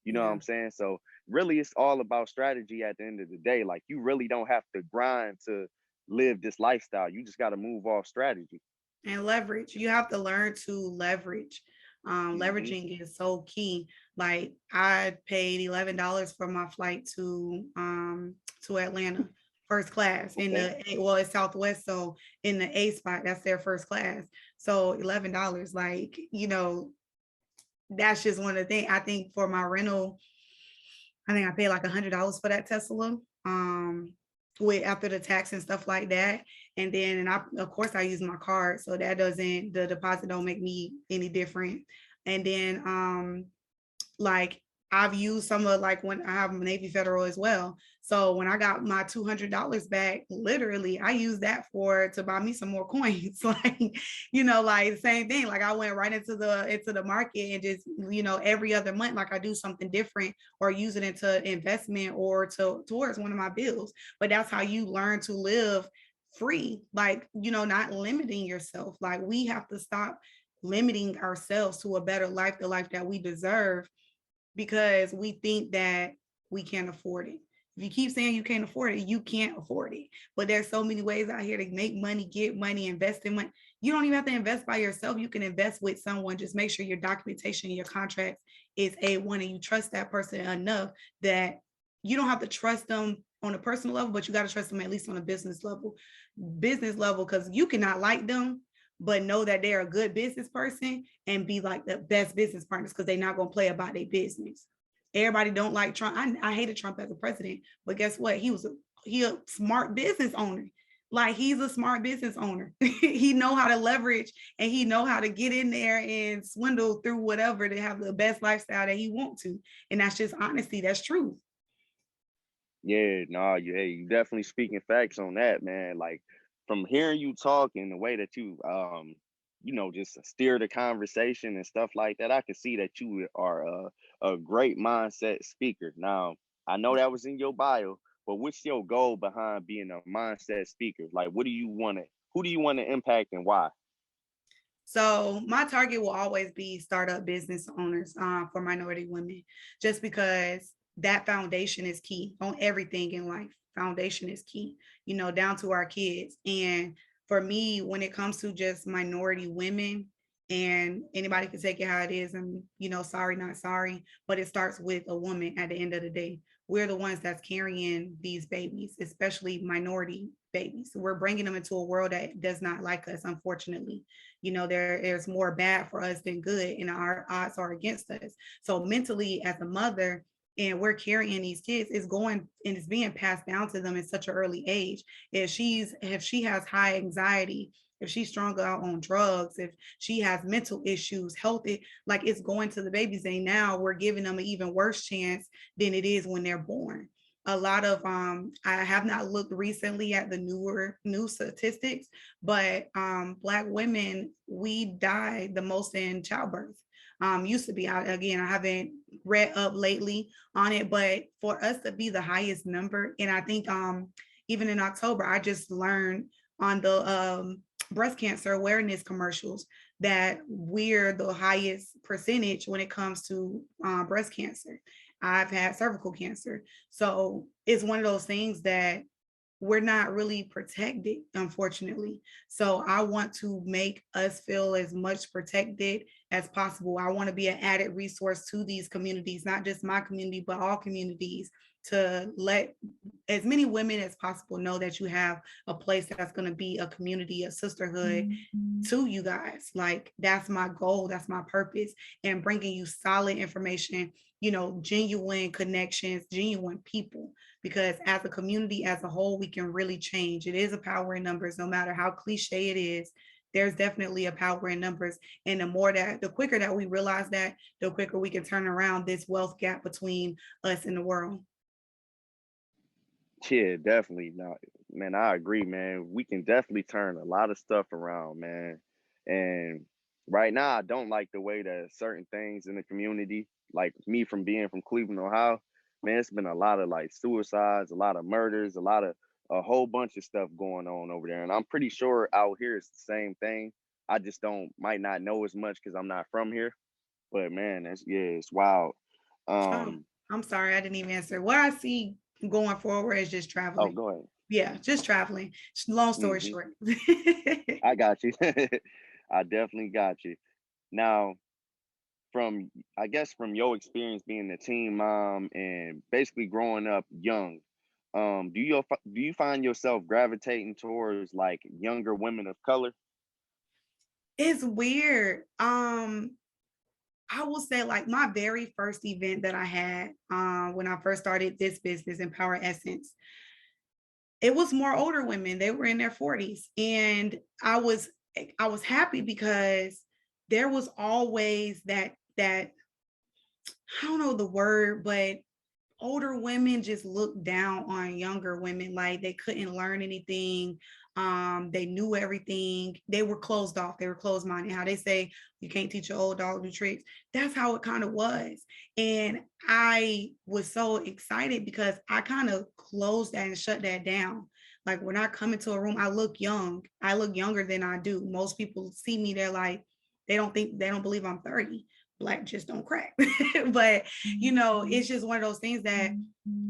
You know what Yeah. I'm saying? So really it's all about strategy at the end of the day. Like you really don't have to grind to live this lifestyle. You just got to move off strategy. And leverage. You have to learn to leverage. Hmm. Leveraging is so key. Like I paid $11 for my flight to Atlanta, first class in Okay. the well, it's Southwest, so in the A spot, that's their first class. So $11, like that's just one of the things. I think for my rental, I think I paid like $100 for that Tesla. With after the tax and stuff like that. And then and I of course I use my card. So that doesn't the deposit don't make me any different. And then like I've used some of like when I have Navy Federal as well. So when I got my $200 back, literally I used that for to buy me some more coins. Like, like the same thing. Like I went right into the market and just, every other month, like I do something different or use it into investment or towards one of my bills. But that's how you learn to live free, like, not limiting yourself. Like we have to stop limiting ourselves to a better life, the life that we deserve because we think that we can't afford it. If you keep saying you can't afford it, you can't afford it. But there's so many ways out here to make money, get money, invest in money. You don't even have to invest by yourself. You can invest with someone. Just make sure your documentation, your contracts is A1 and you trust that person enough that you don't have to trust them on a personal level, but you got to trust them at least on a business level. Business level, because you cannot like them, but know that they're a good business person and be like the best business partners because they're not going to play about their business. Everybody don't like Trump. I hated Trump as a president, but guess what? He a smart business owner. Like he's a smart business owner. He know how to leverage and he know how to get in there and swindle through whatever to have the best lifestyle that he want to. And that's just honesty. That's truth. Yeah, no, hey, you definitely speaking facts on that, man. Like from hearing you talk and the way that you you know, just steer the conversation and stuff like that, I can see that you are a great mindset speaker. Now, I know that was in your bio, but what's your goal behind being a mindset speaker? Like, what do you want to, who do you want to impact and why? So my target will always be startup business owners for minority women, just because that foundation is key on everything in life. Foundation is key, down to our kids. And for me, when it comes to just minority women, and anybody can take it how it is, and sorry, not sorry, but it starts with a woman at the end of the day. We're the ones that's carrying these babies, especially minority babies. We're bringing them into a world that does not like us, unfortunately. There's more bad for us than good, and our odds are against us. So mentally, as a mother, and we're carrying these kids, it's going and it's being passed down to them at such an early age. If she has high anxiety, if she's strung out on drugs, if she has mental issues, health, like it's going to the babies. And now we're giving them an even worse chance than it is when they're born. A lot of I have not looked recently at the new statistics, but Black women, we die the most in childbirth. Used to be, again, I haven't read up lately on it, but for us to be the highest number, and I think even in October, I just learned on the breast cancer awareness commercials that we're the highest percentage when it comes to breast cancer. I've had cervical cancer. So it's one of those things that we're not really protected, unfortunately. So I want to make us feel as much protected as possible. I want to be an added resource to these communities, not just my community, but all communities, to let as many women as possible know that you have a place that's going to be a community, a sisterhood to you guys. Like that's my goal, that's my purpose, and bringing you solid information, genuine connections, genuine people, because as a community as a whole, we can really change. It is a power in numbers, no matter how cliche it is. There's definitely a power in numbers. And the quicker that we realize that, the quicker we can turn around this wealth gap between us and the world. Yeah, definitely. No, man, I agree, man. We can definitely turn a lot of stuff around, man. And right now, I don't like the way that certain things in the community, like me from being from Cleveland, Ohio, man, it's been a lot of like suicides, a lot of murders, a whole bunch of stuff going on over there. And I'm pretty sure out here it's the same thing. I just might not know as much because I'm not from here. But man, it's wild. Oh, Um, I'm sorry, I didn't even answer. What I see going forward is just oh, traveling. go ahead. Yeah, just traveling. Long story Hmm. short. I got you. I definitely got you. Now, from I guess from your experience being a teen mom and basically growing up young, do you find yourself gravitating towards like younger women of color? It's weird. I will say like my very first event that I had when I first started this business, Empower Essence, it was more older women. They were in their 40s. And I was happy because there was always that I don't know the word, but older women just looked down on younger women like they couldn't learn anything. They knew everything. They were closed off. They were closed minded. How they say you can't teach your old dog new tricks. That's how it kind of was. And I was so excited because I kind of closed that and shut that down. Like when I come into a room, I look young. I look younger than I do. Most people see me, they're like, they don't believe I'm 30. Black just don't crack. But it's just one of those things that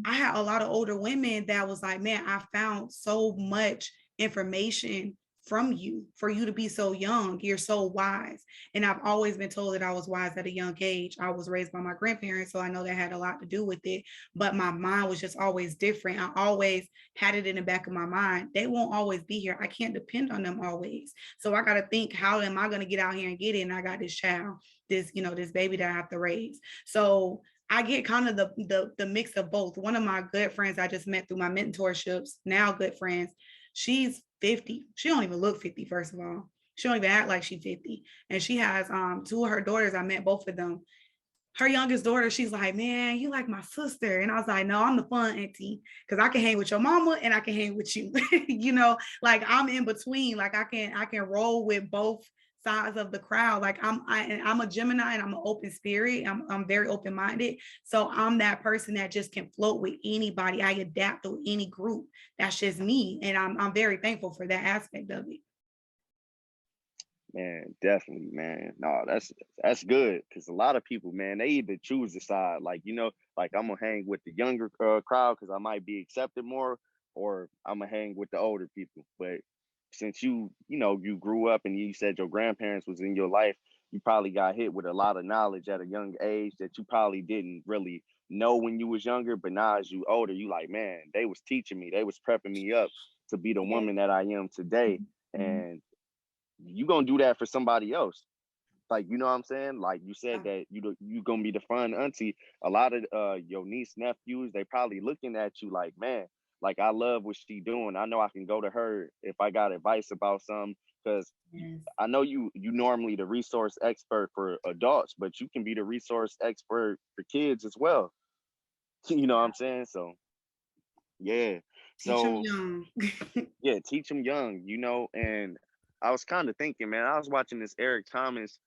I had a lot of older women that was like, man, I found so much information from you for you to be so young. You're so wise. And I've always been told that I was wise at a young age. I was raised by my grandparents, so I know that had a lot to do with it. But my mind was just always different. I always had it in the back of my mind. They won't always be here. I can't depend on them always. So I got to think, how am I going to get out here and get it? And I got this child, this baby that I have to raise. So I get kind of the mix of both. One of my good friends I just met through my mentorships, now good friends, she's 50. She don't even look 50, first of all. She don't even act like she's 50. And she has two of her daughters. I met both of them. Her youngest daughter, she's like, man, you like my sister. And I was like, no, I'm the fun auntie because I can hang with your mama and I can hang with you. Like I'm in between. Like I can roll with both sides of the crowd. Like I'm a Gemini and I'm an open spirit. I'm very open minded. So I'm that person that just can float with anybody. I adapt to any group. That's just me, and I'm very thankful for that aspect of it. Man, definitely, man. No, that's good because a lot of people, man, they either choose the side, like like I'm gonna hang with the younger crowd because I might be accepted more, or I'm gonna hang with the older people. But since you grew up and you said your grandparents was in your life, you probably got hit with a lot of knowledge at a young age that you probably didn't really know when you was younger. But now as you older, you like, man, they was teaching me, they was prepping me up. to be the Yeah. woman that I am today. Mhm. And you gonna do that for somebody else. Like, you know what I'm saying? Like you said Yeah. that you gonna be the fun auntie. A lot of your niece nephews, they probably looking at you like, man, like I love what she doing. I know I can go to her if I got advice about something. Because Yes. I know you normally the resource expert for adults, but you can be the resource expert for kids as well. You know what I'm saying? So yeah. Teach them So young. yeah, teach them young, and I was kind of thinking, man, I was watching this Eric Thomas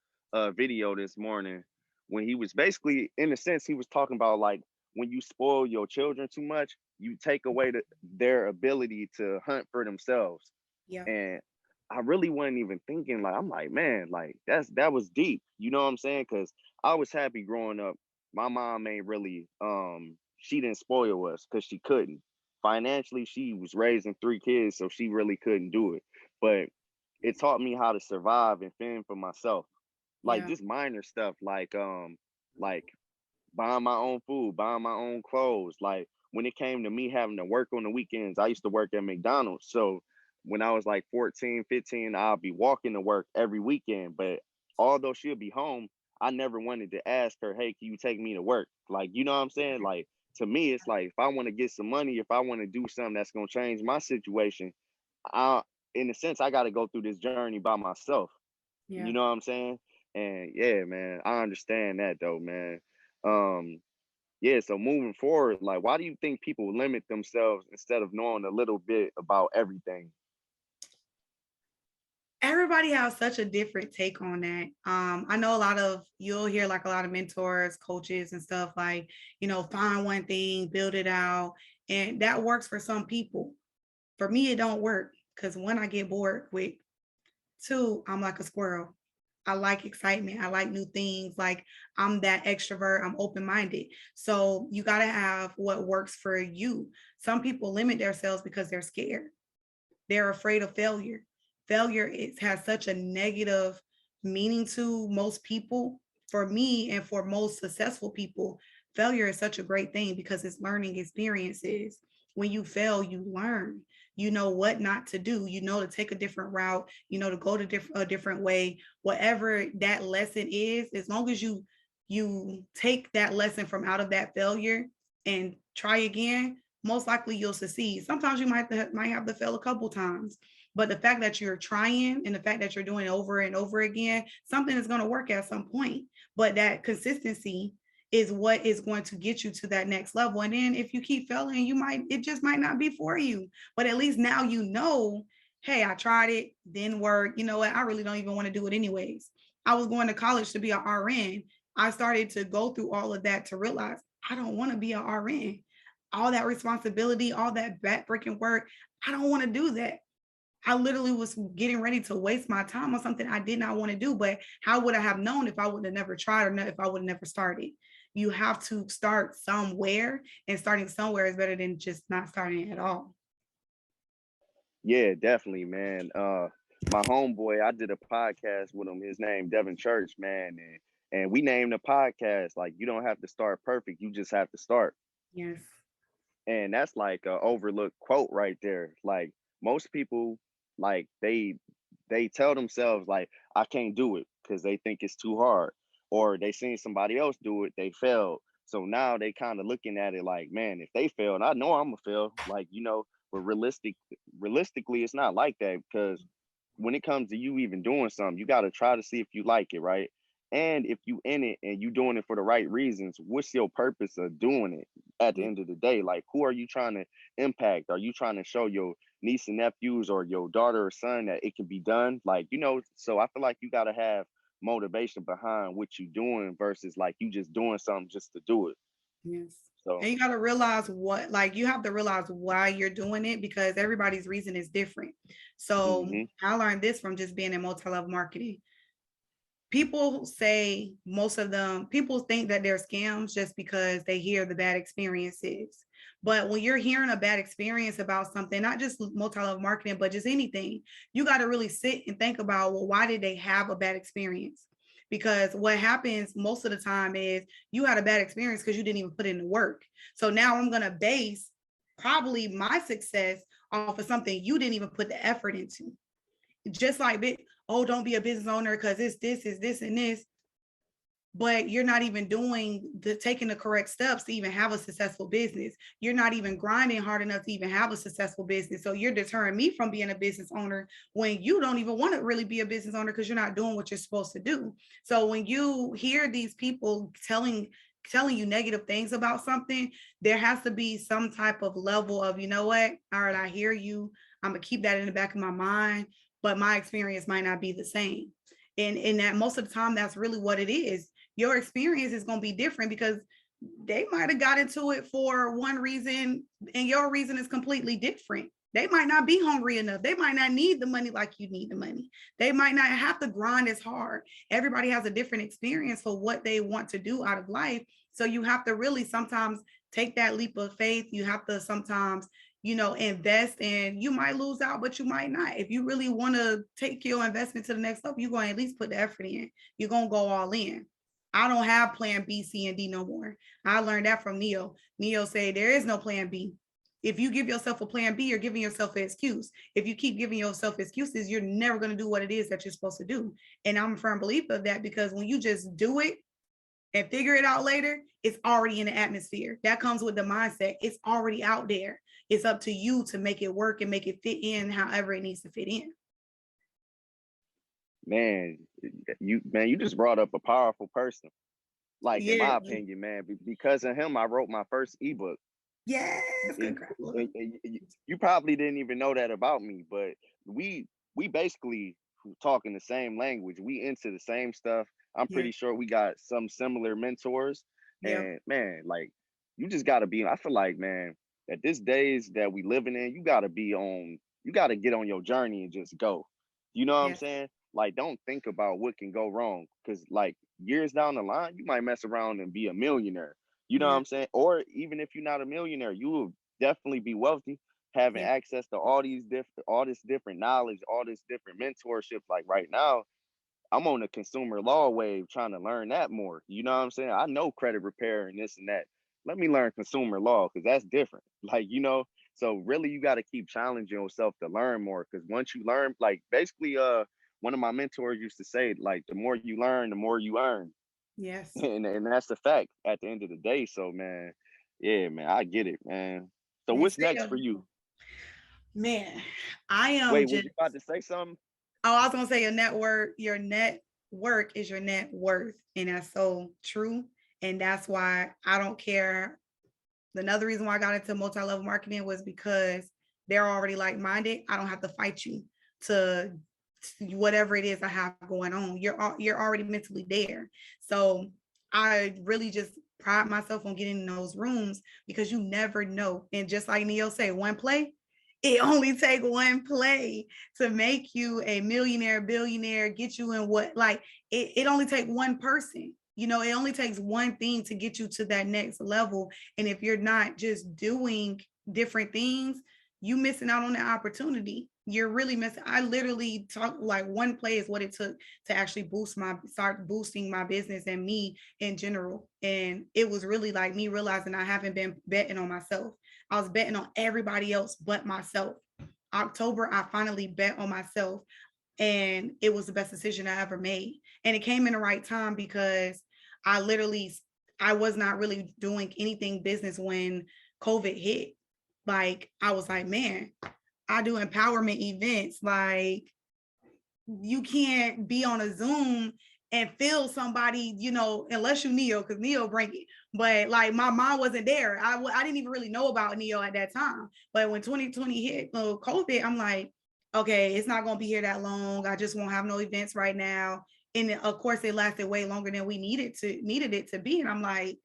video this morning when he was basically, in a sense, he was talking about like when you spoil your children too much, you take away their ability to hunt for themselves. Yeah. And I really wasn't even thinking, like, I'm like, man, like that was deep. You know what I'm saying? Because I was happy growing up. My mom ain't really she didn't spoil us because she couldn't. Financially, she was raising three kids, so she really couldn't do it. But it taught me how to survive and fend for myself. Like Yeah. just minor stuff like buying my own food, buying my own clothes. Like when it came to me having to work on the weekends, I used to work at McDonald's. So when I was like 14, 15, I'll be walking to work every weekend. But although she'll be home, I never wanted to ask her, hey, can you take me to work? Like, you know what I'm saying? Like to me, it's like if I want to get some money, if I want to do something that's gonna change my situation, I in a sense I gotta go through this journey by myself. You Yeah. know what I'm saying? And yeah, man, I understand that though, man. Um, yeah, so moving forward, like, why do you think people limit themselves instead of knowing a little bit about everything? Everybody has such a different take on that. I know a lot of you'll hear like a lot of mentors, coaches, and stuff like, find one thing, build it out, and that works for some people. For me, it don't work because one, I get bored quick. Two, I'm like a squirrel. I like excitement. I like new things. Like I'm that extrovert. I'm open minded. So you got to have what works for you. Some people limit themselves because they're scared. They're afraid of failure. Failure has such a negative meaning to most people. For me and for most successful people, failure is such a great thing because it's learning experiences. When you fail, you learn. You know what not to do. You know to take a different route. You know to go to a different way. Whatever that lesson is, as long as you take that lesson from out of that failure and try again, most likely you'll succeed. Sometimes you might have to fail a couple times, but the fact that you're trying and the fact that you're doing it over and over again, something is going to work at some point. But that consistency is what is going to get you to that next level. And then if you keep failing, it just might not be for you. But at least now hey, I tried it, didn't work. You know what? I really don't even want to do it anyways. I was going to college to be an RN. I started to go through all of that to realize I don't want to be an RN, all that responsibility, all that backbreaking work. I don't want to do that. I literally was getting ready to waste my time on something I did not want to do. But how would I have known if I would have never tried or if I would have never started? You have to start somewhere, and starting somewhere is better than just not starting at all. Yeah, definitely, man. My homeboy, I did a podcast with him. His name Devin Church, man, and we named the podcast like you don't have to start perfect, you just have to start. Yes. And that's like a overlooked quote right there. Like most people, like they tell themselves like I can't do it because they think it's too hard, or they seen somebody else do it, they failed. So now they kind of looking at it like, man, if they failed, I know I'm gonna fail. Like but realistically, it's not like that because when it comes to you even doing something, you got to try to see if you like it, right? And if you in it and you doing it for the right reasons, what's your purpose of doing it at the Yeah. end of the day? Like, who are you trying to impact? Are you trying to show your niece and nephews or your daughter or son that it can be done? Like, so I feel like you got to have motivation behind what you're doing versus like you just doing something just to do it. Yes. So, And you got to realize you have to realize why you're doing it because everybody's reason is different. So hmm I learned this from just being in multi-level marketing. People say most of them people think that they're scams just because they hear the bad experiences, but when you're hearing a bad experience about something, not just multi-level marketing but just anything, you got to really sit and think about, well, why did they have a bad experience? Because what happens most of the time is you had a bad experience because you didn't even put in the work. So now I'm going to base probably my success off of something you didn't even put the effort into. Just like, oh, don't be a business owner because it's this, is this, and this, but you're not even taking the correct steps to even have a successful business. You're not even grinding hard enough to even have a successful business. So you're deterring me from being a business owner when you don't even want to really be a business owner because you're not doing what you're supposed to do. So when you hear these people telling you negative things about something, there has to be some type of level of, you know what, all right, I hear you, I'm gonna keep that in the back of my mind, but my experience might not be the same. And that most of the time, that's really what it is. Your experience is going to be different because they might have got into it for one reason and your reason is completely different. They might not be hungry enough. They might not need the money like you need the money. They might not have to grind as hard. Everybody has a different experience for what they want to do out of life. So you have to really sometimes take that leap of faith. You have to sometimes, invest, and you might lose out, but you might not. If you really want to take your investment to the next level, you're going to at least put the effort in. You're going to go all in. I don't have plan B, C, and D no more. I learned that from Neo. Neo said there is no plan B. If you give yourself a plan B, you're giving yourself an excuse. If you keep giving yourself excuses, you're never going to do what it is that you're supposed to do. And I'm a firm believer of that, because when you just do it and figure it out later, it's already in the atmosphere. That comes with the mindset. It's already out there. It's up to you to make it work and make it fit in however it needs to fit in. Man, you just brought up a powerful person. Like, in Yeah. my opinion, man, because of him, I wrote my first ebook. Yes, And you probably didn't even know that about me, but we basically talking the same language. We into the same stuff. I'm Yeah. pretty sure we got some similar mentors. Yeah. And man, like, you just gotta be. I feel like, man, at this days that we living in, you gotta be on. You gotta get on your journey and just go. You know what I'm Yes. saying? Like, don't think about what can go wrong, because like years down the line, you might mess around and be a millionaire. You know what Yeah. I'm saying? Or even if you're not a millionaire, you will definitely be wealthy, having Yeah. access to all this different knowledge, all this different mentorship. Like right now, I'm on the consumer law wave trying to learn that more. You know what I'm saying? I know credit repair and this and that. Let me learn consumer law, because that's different. Like, so really you got to keep challenging yourself to learn more, because once you learn, like, basically one of my mentors used to say, like, the more you learn, the more you earn. Yes. And that's the fact at the end of the day. So man, yeah, man, I get it, man. So They what's say, next for you? man, I am Wait, was just, you about to say something? oh, I was gonna say your network is your net worth. And that's so true. And that's why I don't care. Another reason why I got into multi-level marketing was because they're already like-minded. I don't have to fight you to whatever it is I have going on. You're already mentally there. So I really just pride myself on getting in those rooms, because you never know. And just like Neo say, one play, it only take one play to make you a millionaire, billionaire, get you in what, like, it only take one person. It only takes one thing to get you to that next level. And if you're not just doing different things, you missing out on the opportunity. You're really missing. I literally talk, like, one play is what it took to actually start boosting my business and me in general. And it was really like me realizing I haven't been betting on myself. I was betting on everybody else but myself. October, I finally bet on myself, and it was the best decision I ever made. And it came in the right time, because I was not really doing anything business when COVID hit. Like, I was like, man, I do empowerment events. Like, you can't be on a Zoom and feel somebody, unless you Neo, because Neo bring it. But like, my mom wasn't there. I didn't even really know about Neo at that time. But when 2020 hit, COVID, I'm like, okay, it's not going to be here that long. I just won't have no events right now. And of course, it lasted way longer than we needed it to be. And I'm like,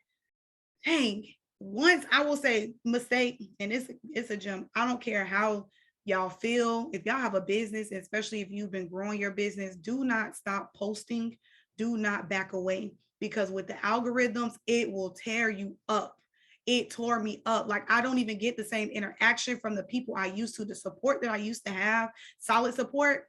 dang, once, I will say, mistake, and it's a jump. I don't care how y'all feel. If y'all have a business, especially if you've been growing your business, do not stop posting. Do not back away, because with the algorithms, it will tear you up. It tore me up. Like, I don't even get the same interaction from the people I used to, the support that I used to have, solid support,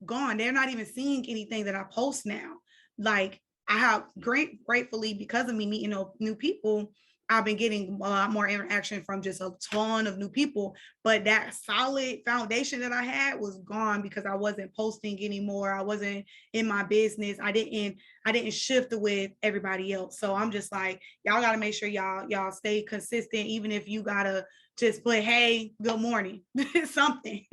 gone. They're not even seeing anything that I post now. Like, I have gratefully, because of me meeting new people, I've been getting a lot more interaction from just a ton of new people. But that solid foundation that I had was gone because I wasn't posting anymore. I wasn't in my business. I didn't shift with everybody else. So I'm just like, y'all gotta make sure y'all stay consistent, even if you gotta just put, hey, good morning, something.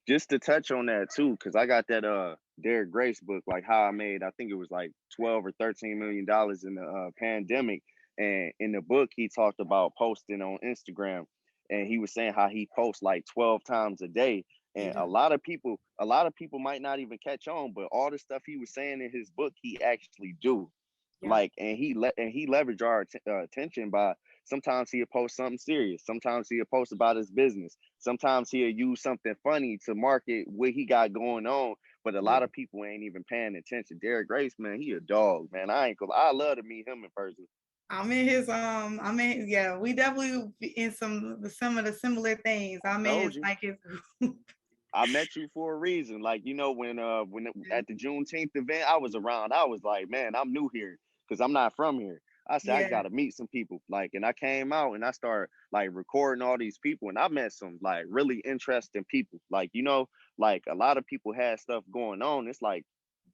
Just to touch on that too, because I got that Derek Grace book, like how I made, I think it was like 12 or 13 million dollars in the pandemic. And in the book, he talked about posting on Instagram, and he was saying how he posts like 12 times a day. He And do. a lot of people might not even catch on, but all the stuff he was saying in his book, he actually do. Yeah. Like, and he leverage our attention by sometimes he'll post something serious, sometimes he'll post about his business, sometimes he'll use something funny to market what he got going on. But a Yeah. lot of people ain't even paying attention. Derek Grace, man, he a dog, man. I ain't gonna, I love to meet him in person. Yeah, we definitely in some of the similar things. I I'm in told his you. like his I met you for a reason. Like, when at the Juneteenth event, I was around. I was like, man, I'm new here because I'm not from here. I said I yeah, gotta meet some people. Like, and I came out and I started like recording all these people, and I met some like really interesting people. Like, like a lot of people had stuff going on. It's like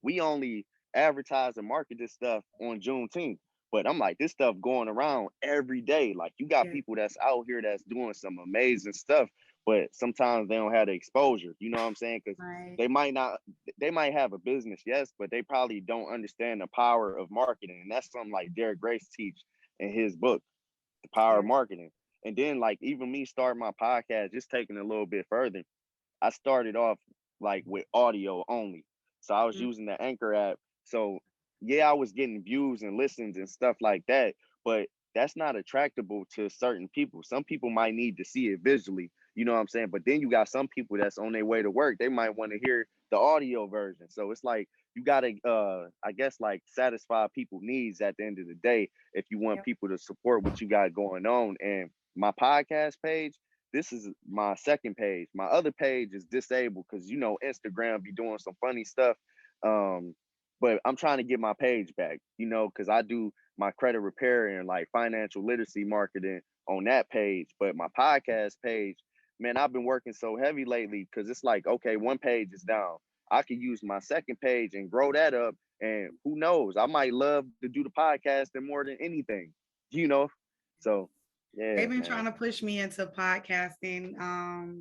we only advertise and market this stuff on Juneteenth. But I'm like, this stuff going around every day. Like, you got yeah, people that's out here that's doing some amazing stuff, but sometimes they don't have the exposure. You know what I'm saying? Because right, they might not, they might have a business, yes, but they probably don't understand the power of marketing. And that's something like Derek Grace teach in his book, The Power of yeah, Marketing. And then like even me starting my podcast, just taking it a little bit further, I started off like with audio only. So I was mm, using the Anchor app. So yeah, I was getting views and listens and stuff like that, but that's not attractable to certain people. Some people might need to see it visually, you know what I'm saying? But then you got some people that's on their way to work. They might want to hear the audio version. So it's like you gotta I guess like satisfy people needs at the end of the day if you want yeah, people to support what you got going on. And my podcast page, this is my second page. My other page is disabled because Instagram be doing some funny stuff. Um, but I'm trying to get my page back, because I do my credit repair and like financial literacy marketing on that page. But my podcast page, man, I've been working so heavy lately because it's like, okay, one page is down. I could use my second page and grow that up. And who knows, I might love to do the podcasting more than anything, you know? So, yeah, they've been man. trying to push me into podcasting.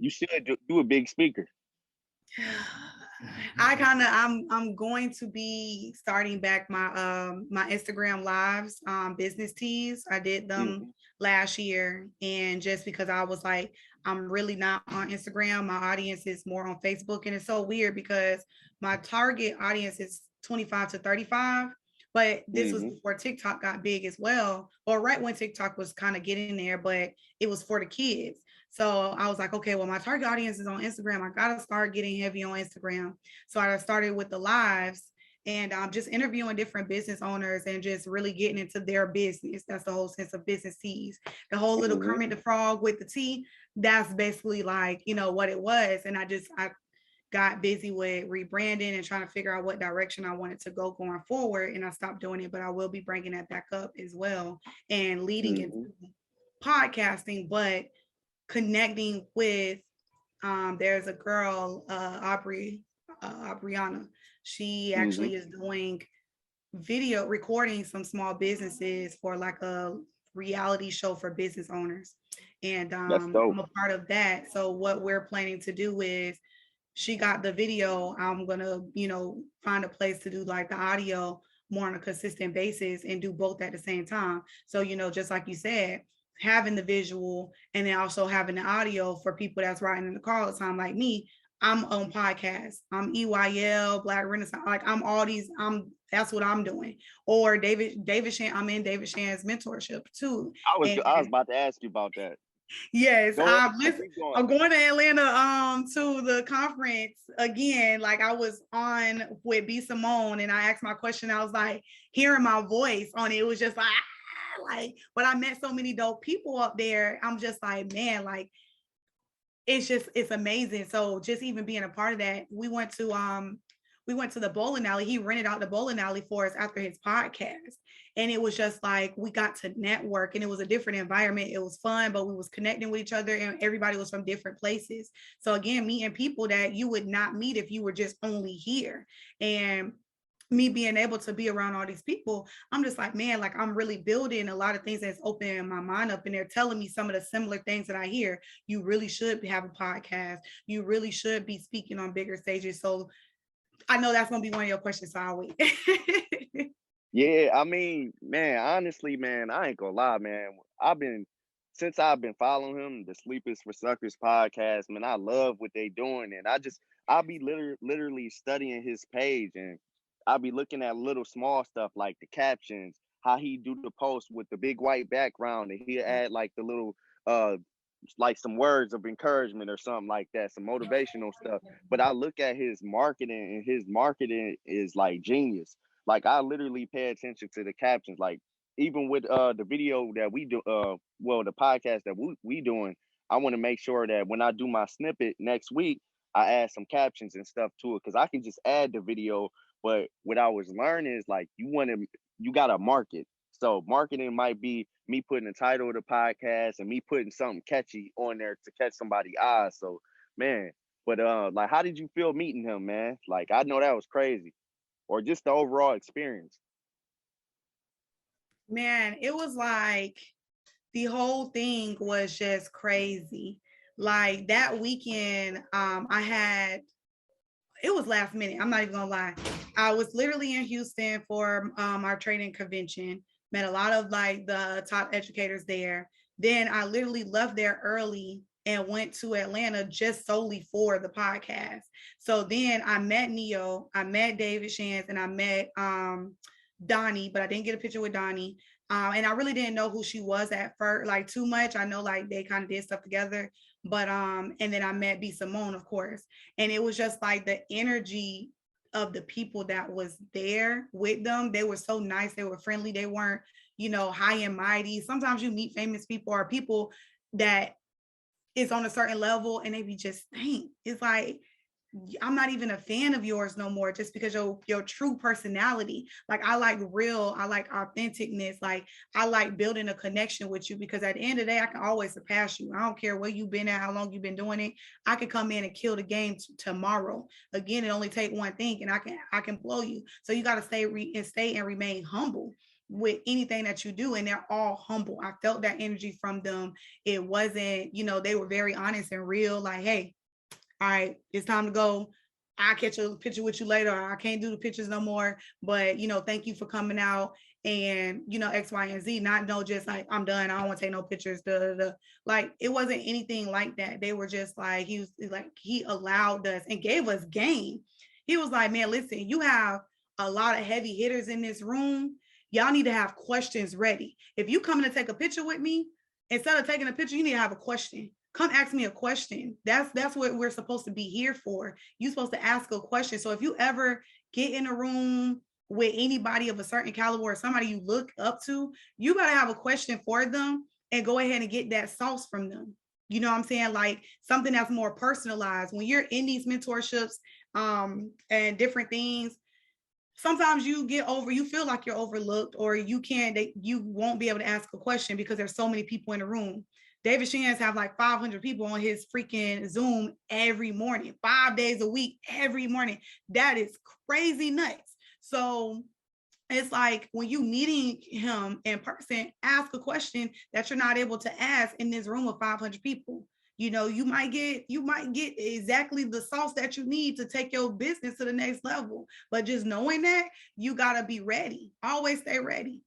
You should do a big speaker. I'm going to be starting back my Instagram lives, business teas. I did them Hmm. last year, and just because I was like, I'm really not on Instagram. My audience is more on Facebook, and it's so weird because my target audience is 25 to 35. But this was Hmm. before TikTok got big as well, or right when TikTok was kind of getting there, but it was for the kids. So I was like, okay, well, my target audience is on Instagram. I got to start getting heavy on Instagram. So I started with the lives and just interviewing different business owners and just really getting into their business. That's the whole sense of business teas. The whole little Hmm. Kermit the Frog with the tea, that's basically like, what it was. And I got busy with rebranding and trying to figure out what direction I wanted to go going forward. And I stopped doing it, but I will be bringing that back up as well and leading into Hmm. podcasting, but connecting with there's a girl, Aubriana. She Hmm. actually is doing video recording some small businesses for like a reality show for business owners. And That's dope. I'm a part of that. So what we're planning to do is she got the video. I'm gonna, find a place to do like the audio more on a consistent basis and do both at the same time. So, just like you said, having the visual and then also having the audio for people that's riding in the car all the time, like me. I'm on podcasts. I'm EYL, Black Renaissance. Like I'm all these. That's what I'm doing. Or David Shan. I'm in David Shan's mentorship too. And I was about to ask you about that. yes, Go ahead. Keep going. I'm going to Atlanta to the conference again. Like I was on with B Simone and I asked my question. I was like hearing my voice on it. It was just like but I met so many dope people up there. I'm just like, man, like it's amazing. So just even being a part of that, we went to we went to the bowling alley. He rented out the bowling alley for us after his podcast. And it was just like we got to network, and it was a different environment. It was fun, but we was connecting with each other, and everybody was from different places. So again, meeting people that you would not meet if you were just only here. And me being able to be around all these people, I'm just like, man, like I'm really building a lot of things that's opening my mind up. And they're telling me some of the similar things that I hear. You really should have a podcast. You really should be speaking on bigger stages. So I know that's going to be one of your questions. So I'll wait. Yeah, I mean, man, honestly, man, I ain't gonna lie, man. Since I've been following him, the Sleepers for Suckers podcast, man, I love what they doing. And I'll be literally studying his page, and I'll be looking at little small stuff like the captions, how he do the post with the big white background, and he'll add like the little, uh, like some words of encouragement or something like that, some motivational stuff. But I look at his marketing, and his marketing is like genius. Like I literally pay attention to the captions. Like even with the video that we do, well, the podcast that we doing, I want to make sure that when I do my snippet next week, I add some captions and stuff to it, because I can just add the video. But what I was learning is like you gotta market. So marketing might be me putting the title of the podcast and me putting something catchy on there to catch somebody's eyes. So man, but like how did you feel meeting him, man? Like I know that was crazy, or just the overall experience? Man, it was like the whole thing was just crazy. Like that weekend, I had it was last minute. I'm not even gonna lie. I was literally in Houston for our training convention. Met a lot of like the top educators there. Then I literally left there early and went to Atlanta just solely for the podcast. So then I met Neo, I met David Shans, and I met Donnie, but I didn't get a picture with Donnie. And I really didn't know who she was at first, like too much. I know like they kind of did stuff together, but and then I met B Simone, of course, and it was just like the energy of the people that was there with them. They were so nice, they were friendly, they weren't, high and mighty. Sometimes you meet famous people or people that is on a certain level and they be just think it's like I'm not even a fan of yours no more just because your true personality. Like I like real, I like authenticness. Like I like building a connection with you because at the end of the day, I can always surpass you. I don't care where you've been at, how long you've been doing it. I can come in and kill the game tomorrow. Again, it only take one thing and I can blow you. So you got to stay and remain humble with anything that you do, and they're all humble. I felt that energy from them. It wasn't, they were very honest and real, like, hey, all right, it's time to go. I'll catch a picture with you later. I can't do the pictures no more. But thank you for coming out and X, Y, and Z. Not no just like I'm done. I don't want to take no pictures. Duh, duh, duh. Like it wasn't anything like that. They were just like he allowed us and gave us game. He was like, man, listen, you have a lot of heavy hitters in this room. Y'all need to have questions ready. If you coming to take a picture with me, instead of taking a picture, you need to have a question. Come ask me a question. That's what we're supposed to be here for. You're supposed to ask a question. So if you ever get in a room with anybody of a certain caliber or somebody you look up to, you gotta have a question for them and go ahead and get that sauce from them. You know what I'm saying? Like something that's more personalized. When you're in these mentorships and different things, sometimes you feel like you're overlooked or you won't be able to ask a question because there's so many people in the room. David Shans have like 500 people on his freaking Zoom every morning, 5 days a week, every morning. That is crazy nuts. So it's like when you meeting him in person, ask a question that you're not able to ask in this room of 500 people. You might get exactly the sauce that you need to take your business to the next level. But just knowing that, you gotta be ready. Always stay ready.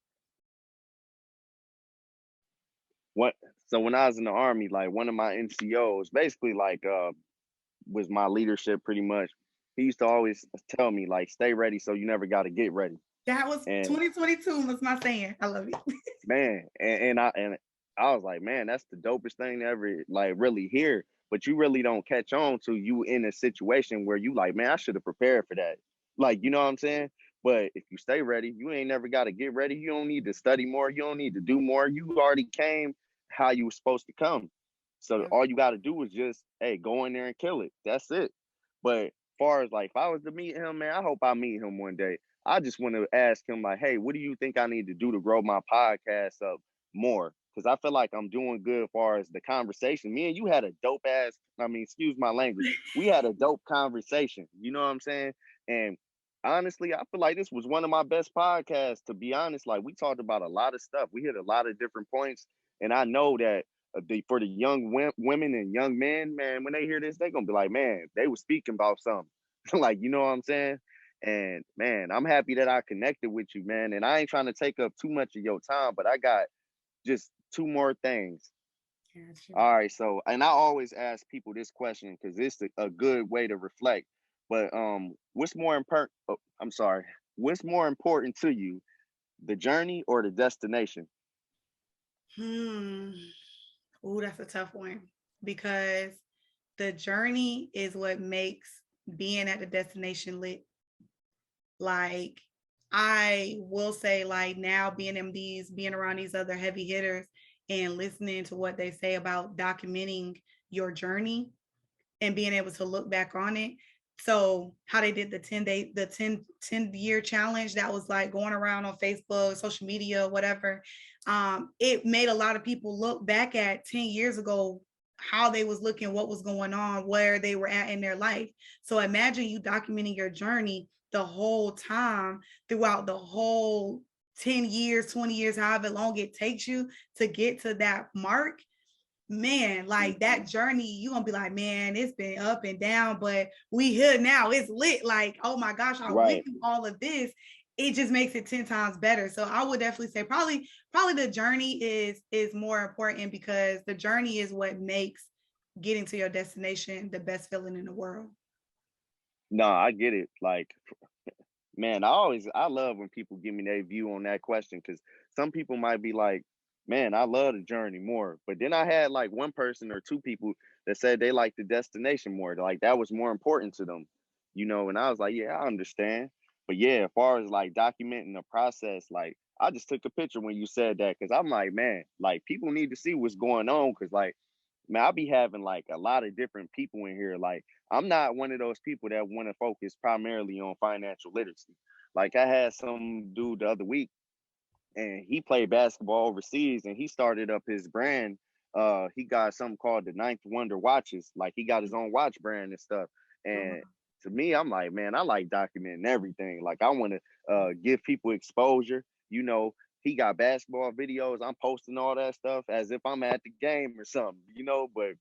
What So when I was in the army, like one of my NCOs, basically like was my leadership pretty much. He used to always tell me like, stay ready so you never got to get ready. That was And 2022 was my saying. I love it. man, and I was like, man, that's the dopest thing to ever like really hear. But you really don't catch on to you in a situation where you like, man, I should have prepared for that. Like, you know what I'm saying? But if you stay ready, you ain't never got to get ready. You don't need to study more. You don't need to do more. You already came how you were supposed to come. So Yeah. all you got to do is just, hey, go in there and kill it. That's it. But far as like if I was to meet him, man, I hope I meet him one day. I just want to ask him like, hey, what do you think I need to do to grow my podcast up more? Because I feel like I'm doing good as far as the conversation. Me and you had a dope ass, I mean, excuse my language. We had a dope conversation. You know what I'm saying? And honestly, I feel like this was one of my best podcasts, to be honest. Like we talked about a lot of stuff. We hit a lot of different points. And I know that for the young women and young men, man, when they hear this, they're gonna be like, man, they were speaking about something. Like, you know what I'm saying? And man, I'm happy that I connected with you, man. And I ain't trying to take up too much of your time, but I got just two more things. Gotcha. All right, so and I always ask people this question because it's a good way to reflect. But what's more important? Oh, I'm sorry. What's more important to you, the journey or the destination? Hmm. Ooh, that's a tough one because the journey is what makes being at the destination lit. Like I will say, like now being around these other heavy hitters and listening to what they say about documenting your journey and being able to look back on it. So how they did the 10-day, the 10-year challenge that was like going around on Facebook, social media, whatever. It made a lot of people look back at 10 years ago, how they was looking, what was going on, where they were at in their life. So imagine you documenting your journey the whole time throughout the whole 10 years, 20 years, however long it takes you to get to that mark. Man, like that journey, you're gonna be like, man, it's been up and down, but we here now, it's lit. Like, oh my gosh, I went Right. through all of this. It just makes it 10 times better. So I would definitely say probably the journey is more important because the journey is what makes getting to your destination the best feeling in the world. No, I get it. Like, man, I love when people give me their view on that question because some people might be like, man, I love the journey more. But then I had like one person or two people that said they like the destination more. Like that was more important to them, you know. And I was like, yeah, I understand. But yeah, as far as like documenting the process, like I just took a picture when you said that because I'm like, man, like people need to see what's going on because like, man, I'll be having like a lot of different people in here. Like I'm not one of those people that want to focus primarily on financial literacy. Like I had some dude the other week and he played basketball overseas and he started up his brand. He got something called the Ninth Wonder watches. Like he got his own watch brand and stuff. Oh, And to me, I'm like, man, I like documenting everything. Like I want to give people exposure. You know, he got basketball videos. I'm posting all that stuff as if I'm at the game or something. You know, but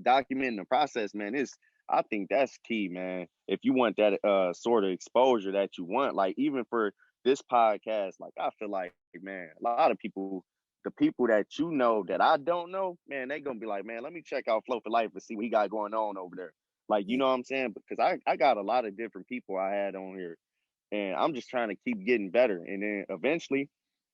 documenting the process, man, is I think that's key, man. If you want that sort of exposure that you want, like even for this podcast, like I feel like, man, a lot of people, the people that you know that I don't know, man, they gonna be like, man, let me check out Flow4life and see what he got going on over there. Like, you yeah. know what I'm saying? Because I got a lot of different people I had on here, and I'm just trying to keep getting better. And then eventually,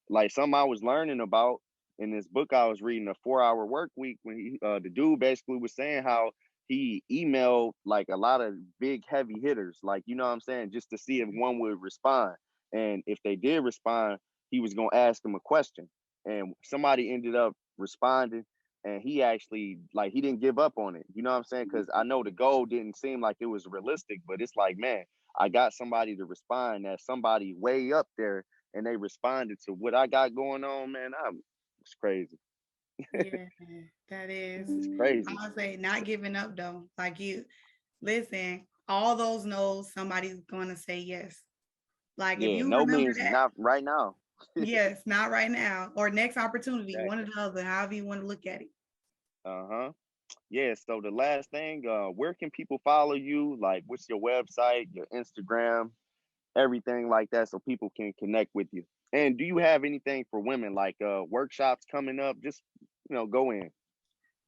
like something I was learning about in this book I was reading, a 4 hour work week, when the dude basically was saying how he emailed like a lot of big heavy hitters, like you know what I'm saying, just to see if one would respond. And if they did respond, he was gonna ask them a question. And somebody ended up responding and he actually like he didn't give up on it. You know what I'm saying? Because I know the goal didn't seem like it was realistic, but it's like, man, I got somebody to respond that somebody way up there and they responded to what I got going on, man. It's crazy. Yeah, that is. It's I crazy. would say not giving up though. Like you listen, all those no's, somebody's gonna say yes. Like if Yeah, you no remember means that, not right now. yes, not right now, or next opportunity, one or Exactly. the other, however you want to look at it. Uh-huh. Yeah, so the last thing, where can people follow you? Like what's your website, your Instagram, everything like that so people can connect with you. And do you have anything for women like workshops coming up? Just go in.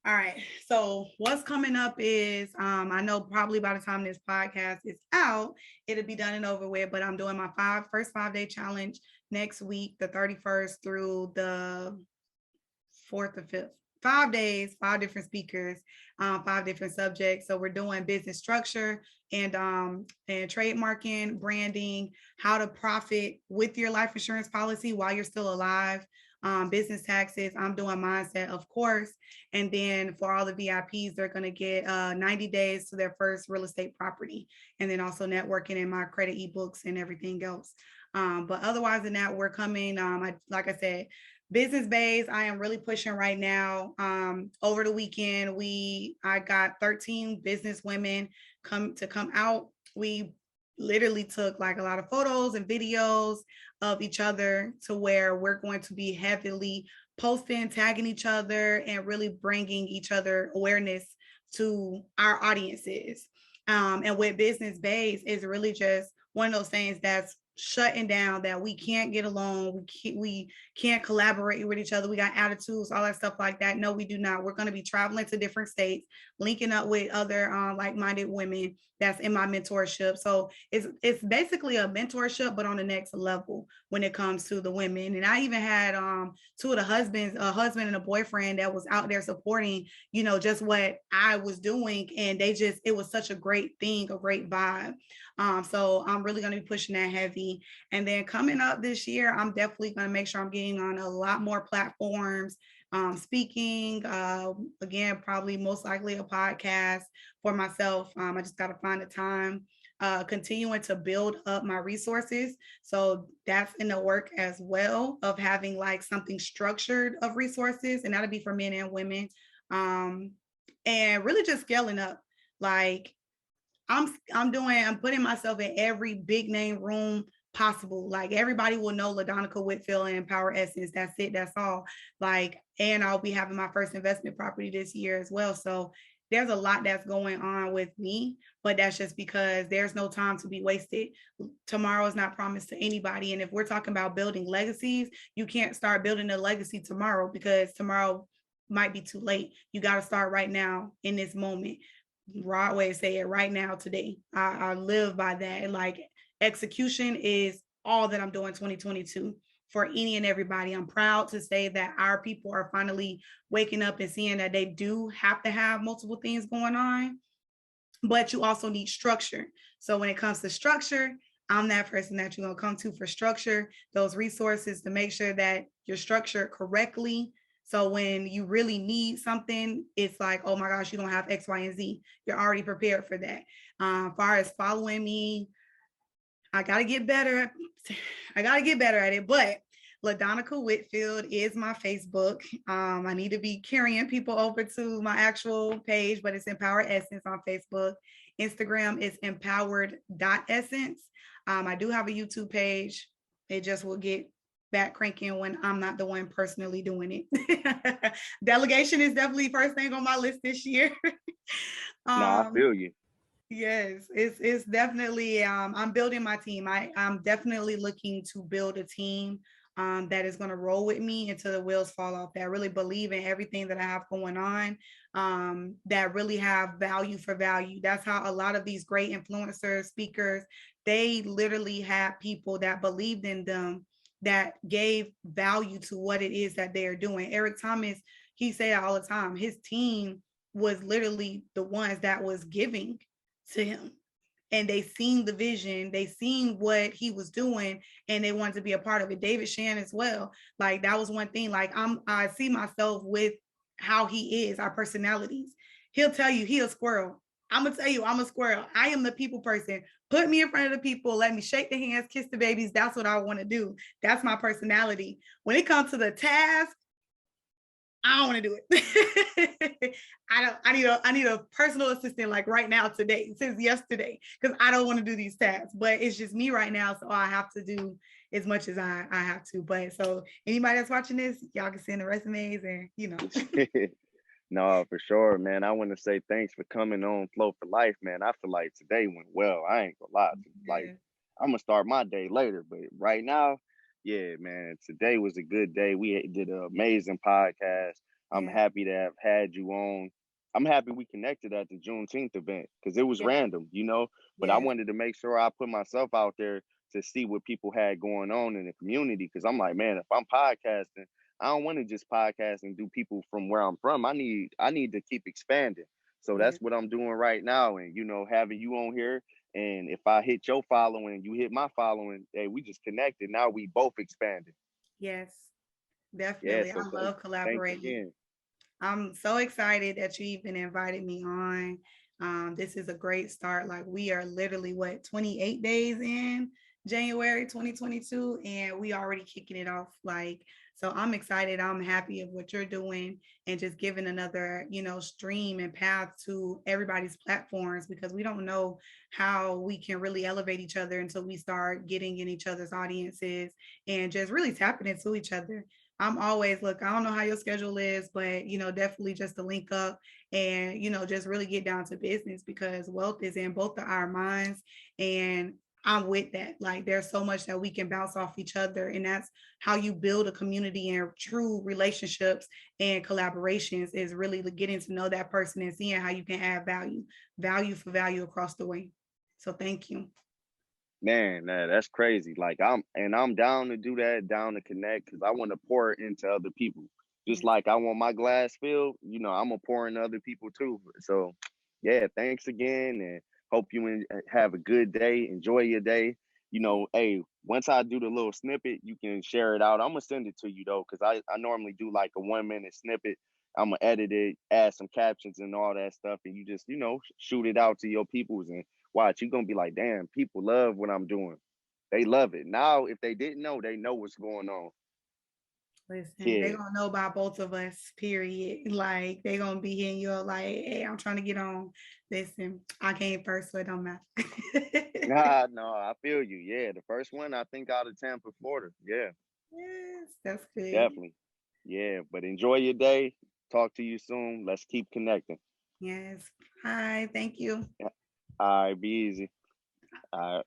All right. So what's coming up is I know probably by the time this podcast is out, it'll be done and over with, but I'm doing my first 5-day challenge next week, the 31st through the 4th or 5th. 5 days, 5 different speakers, 5 different subjects. So we're doing business structure and trademarking, branding, how to profit with your life insurance policy while you're still alive, business taxes. I'm doing mindset, of course. And then for all the VIPs, they're going to get 90 days to their first real estate property. And then also networking in my credit ebooks and everything else. But otherwise than that, we're coming, like I said, business base, I am really pushing right now. Over the weekend, I got 13 business women come out. We literally took like a lot of photos and videos of each other to where we're going to be heavily posting, tagging each other, and really bringing each other awareness to our audiences. And with business base, is really just one of those things that's shutting down, that we can't get along, we can't collaborate with each other, we got attitudes, all that stuff like that. No, we do not. We're going to be traveling to different states, linking up with other like-minded women that's in my mentorship. So it's basically a mentorship, but on the next level when it comes to the women. And I even had two of the husbands, a husband and a boyfriend, that was out there supporting, just what I was doing. And it was such a great thing, a great vibe. So I'm really going to be pushing that heavy. And then coming up this year, I'm definitely going to make sure I'm getting on a lot more platforms, speaking, again, probably most likely a podcast for myself. I just got to find the time, continuing to build up my resources. So that's in the work as well, of having like something structured of resources, and that'll be for men and women. And really just scaling up. Like I'm putting myself in every big name room possible. Like everybody will know Ladonica Whitfield and Power Essence. That's it. That's all. Like, and I'll be having my first investment property this year as well. So there's a lot that's going on with me, but that's just because there's no time to be wasted. Tomorrow is not promised to anybody. And if we're talking about building legacies, you can't start building a legacy tomorrow, because tomorrow might be too late. You got to start right now in this moment. Right way to say it, right now, today. I live by that. Like execution is all that I'm doing 2022 for any and everybody. I'm proud to say that our people are finally waking up and seeing that they do have to have multiple things going on, but you also need structure. So when it comes to structure, I'm that person that you're going to come to for structure, those resources to make sure that you're structured correctly. So when you really need something, it's like, oh my gosh, you don't have X, Y, and Z. You're already prepared for that. As far as following me, I got to get better. I got to get better at it. But Ladonica Whitfield is my Facebook. I need to be carrying people over to my actual page, but it's Empowered Essence on Facebook. Instagram is empowered.essence. I do have a YouTube page. It just will get back cranking when I'm not the one personally doing it. Delegation is definitely first thing on my list this year. No, I feel you. Yes, it's definitely I'm building my team. I'm definitely looking to build a team that is going to roll with me until the wheels fall off, that really believe in everything that I have going on, that really have value for value. That's how a lot of these great influencers, speakers, they literally have people that believed in them, that gave value to what it is that they are doing. Eric Thomas, he say that all the time. His team was literally the ones that was giving to him, and they seen the vision, they seen what he was doing, and they wanted to be a part of it. David Shan as well. Like that was one thing. Like I see myself with how he is, our personalities. He'll tell you he a squirrel. I'm gonna tell you I'm a squirrel. I am the people person. Put me in front of the people, let me shake the hands, kiss the babies. That's what I want to do. That's my personality. When it comes to the task, I don't want to do it. I need a personal assistant like right now, today, since yesterday, because I don't want to do these tasks. But it's just me right now, so I have to do as much as I have to. But so anybody that's watching this, y'all can send the resumes, and No, for sure, man. I want to say thanks for coming on Flow for Life, man. I feel like today went well. I ain't gonna lie. Like, Yeah. I'm gonna start my day later, but right now, yeah, man, today was a good day. We did an amazing podcast. I'm Yeah. happy to have had you on. I'm happy we connected at the Juneteenth event because it was Yeah. random, but I Yes. wanted to make sure I put myself out there to see what people had going on in the community. Because I'm like, man, if I'm podcasting, I don't want to just podcast and do people from where I'm from. I need to keep expanding. So Yes. that's what I'm doing right now. And having you on here, and if I hit your following, you hit my following, hey, we just connected. Now we both expanded. Yes. Yeah, Definitely. so I love thanks collaborating. again. I'm so excited that you even invited me on. This is a great start. Like we are literally what 28 days in January 2022, and we already kicking it off. Like so, I'm excited. I'm happy of what you're doing and just giving another stream and path to everybody's platforms because we don't know how we can really elevate each other until we start getting in each other's audiences and just really tapping into each other. I'm always look, I don't know how your schedule is, but definitely just to link up and just really get down to business because wealth is in both of our minds. And I'm with that. Like there's so much that we can bounce off each other. And that's how you build a community and true relationships and collaborations is really getting to know that person and seeing how you can add value for value across the way. So thank you. Man, that's crazy. Like I'm down to do that, down to connect, because I want to pour it into other people. Just Yes. like I want my glass filled, I'm gonna pour into other people too. So, yeah, thanks again, and hope you have a good day. Enjoy your day. Hey, once I do the little snippet, you can share it out. I'm gonna send it to you though, because I normally do like a 1 minute snippet. I'm gonna edit it, add some captions and all that stuff, and you just shoot it out to your peoples and watch. You're gonna be like, damn, people love what I'm doing. They love it. Now, if they didn't know, they know what's going on. Listen, they Yeah. gonna know about both of us, period. Like they gonna be hitting you up like, hey, I'm trying to get on. Listen, I came first, so it don't matter. Nah, no, I feel you. Yeah. The first one, I think out of Tampa, Florida. Yeah, Yes, that's good. definitely. Yeah. But enjoy your day. Talk to you soon. Let's keep connecting. Yes. Hi, thank you. Yeah. All right, be easy. All right.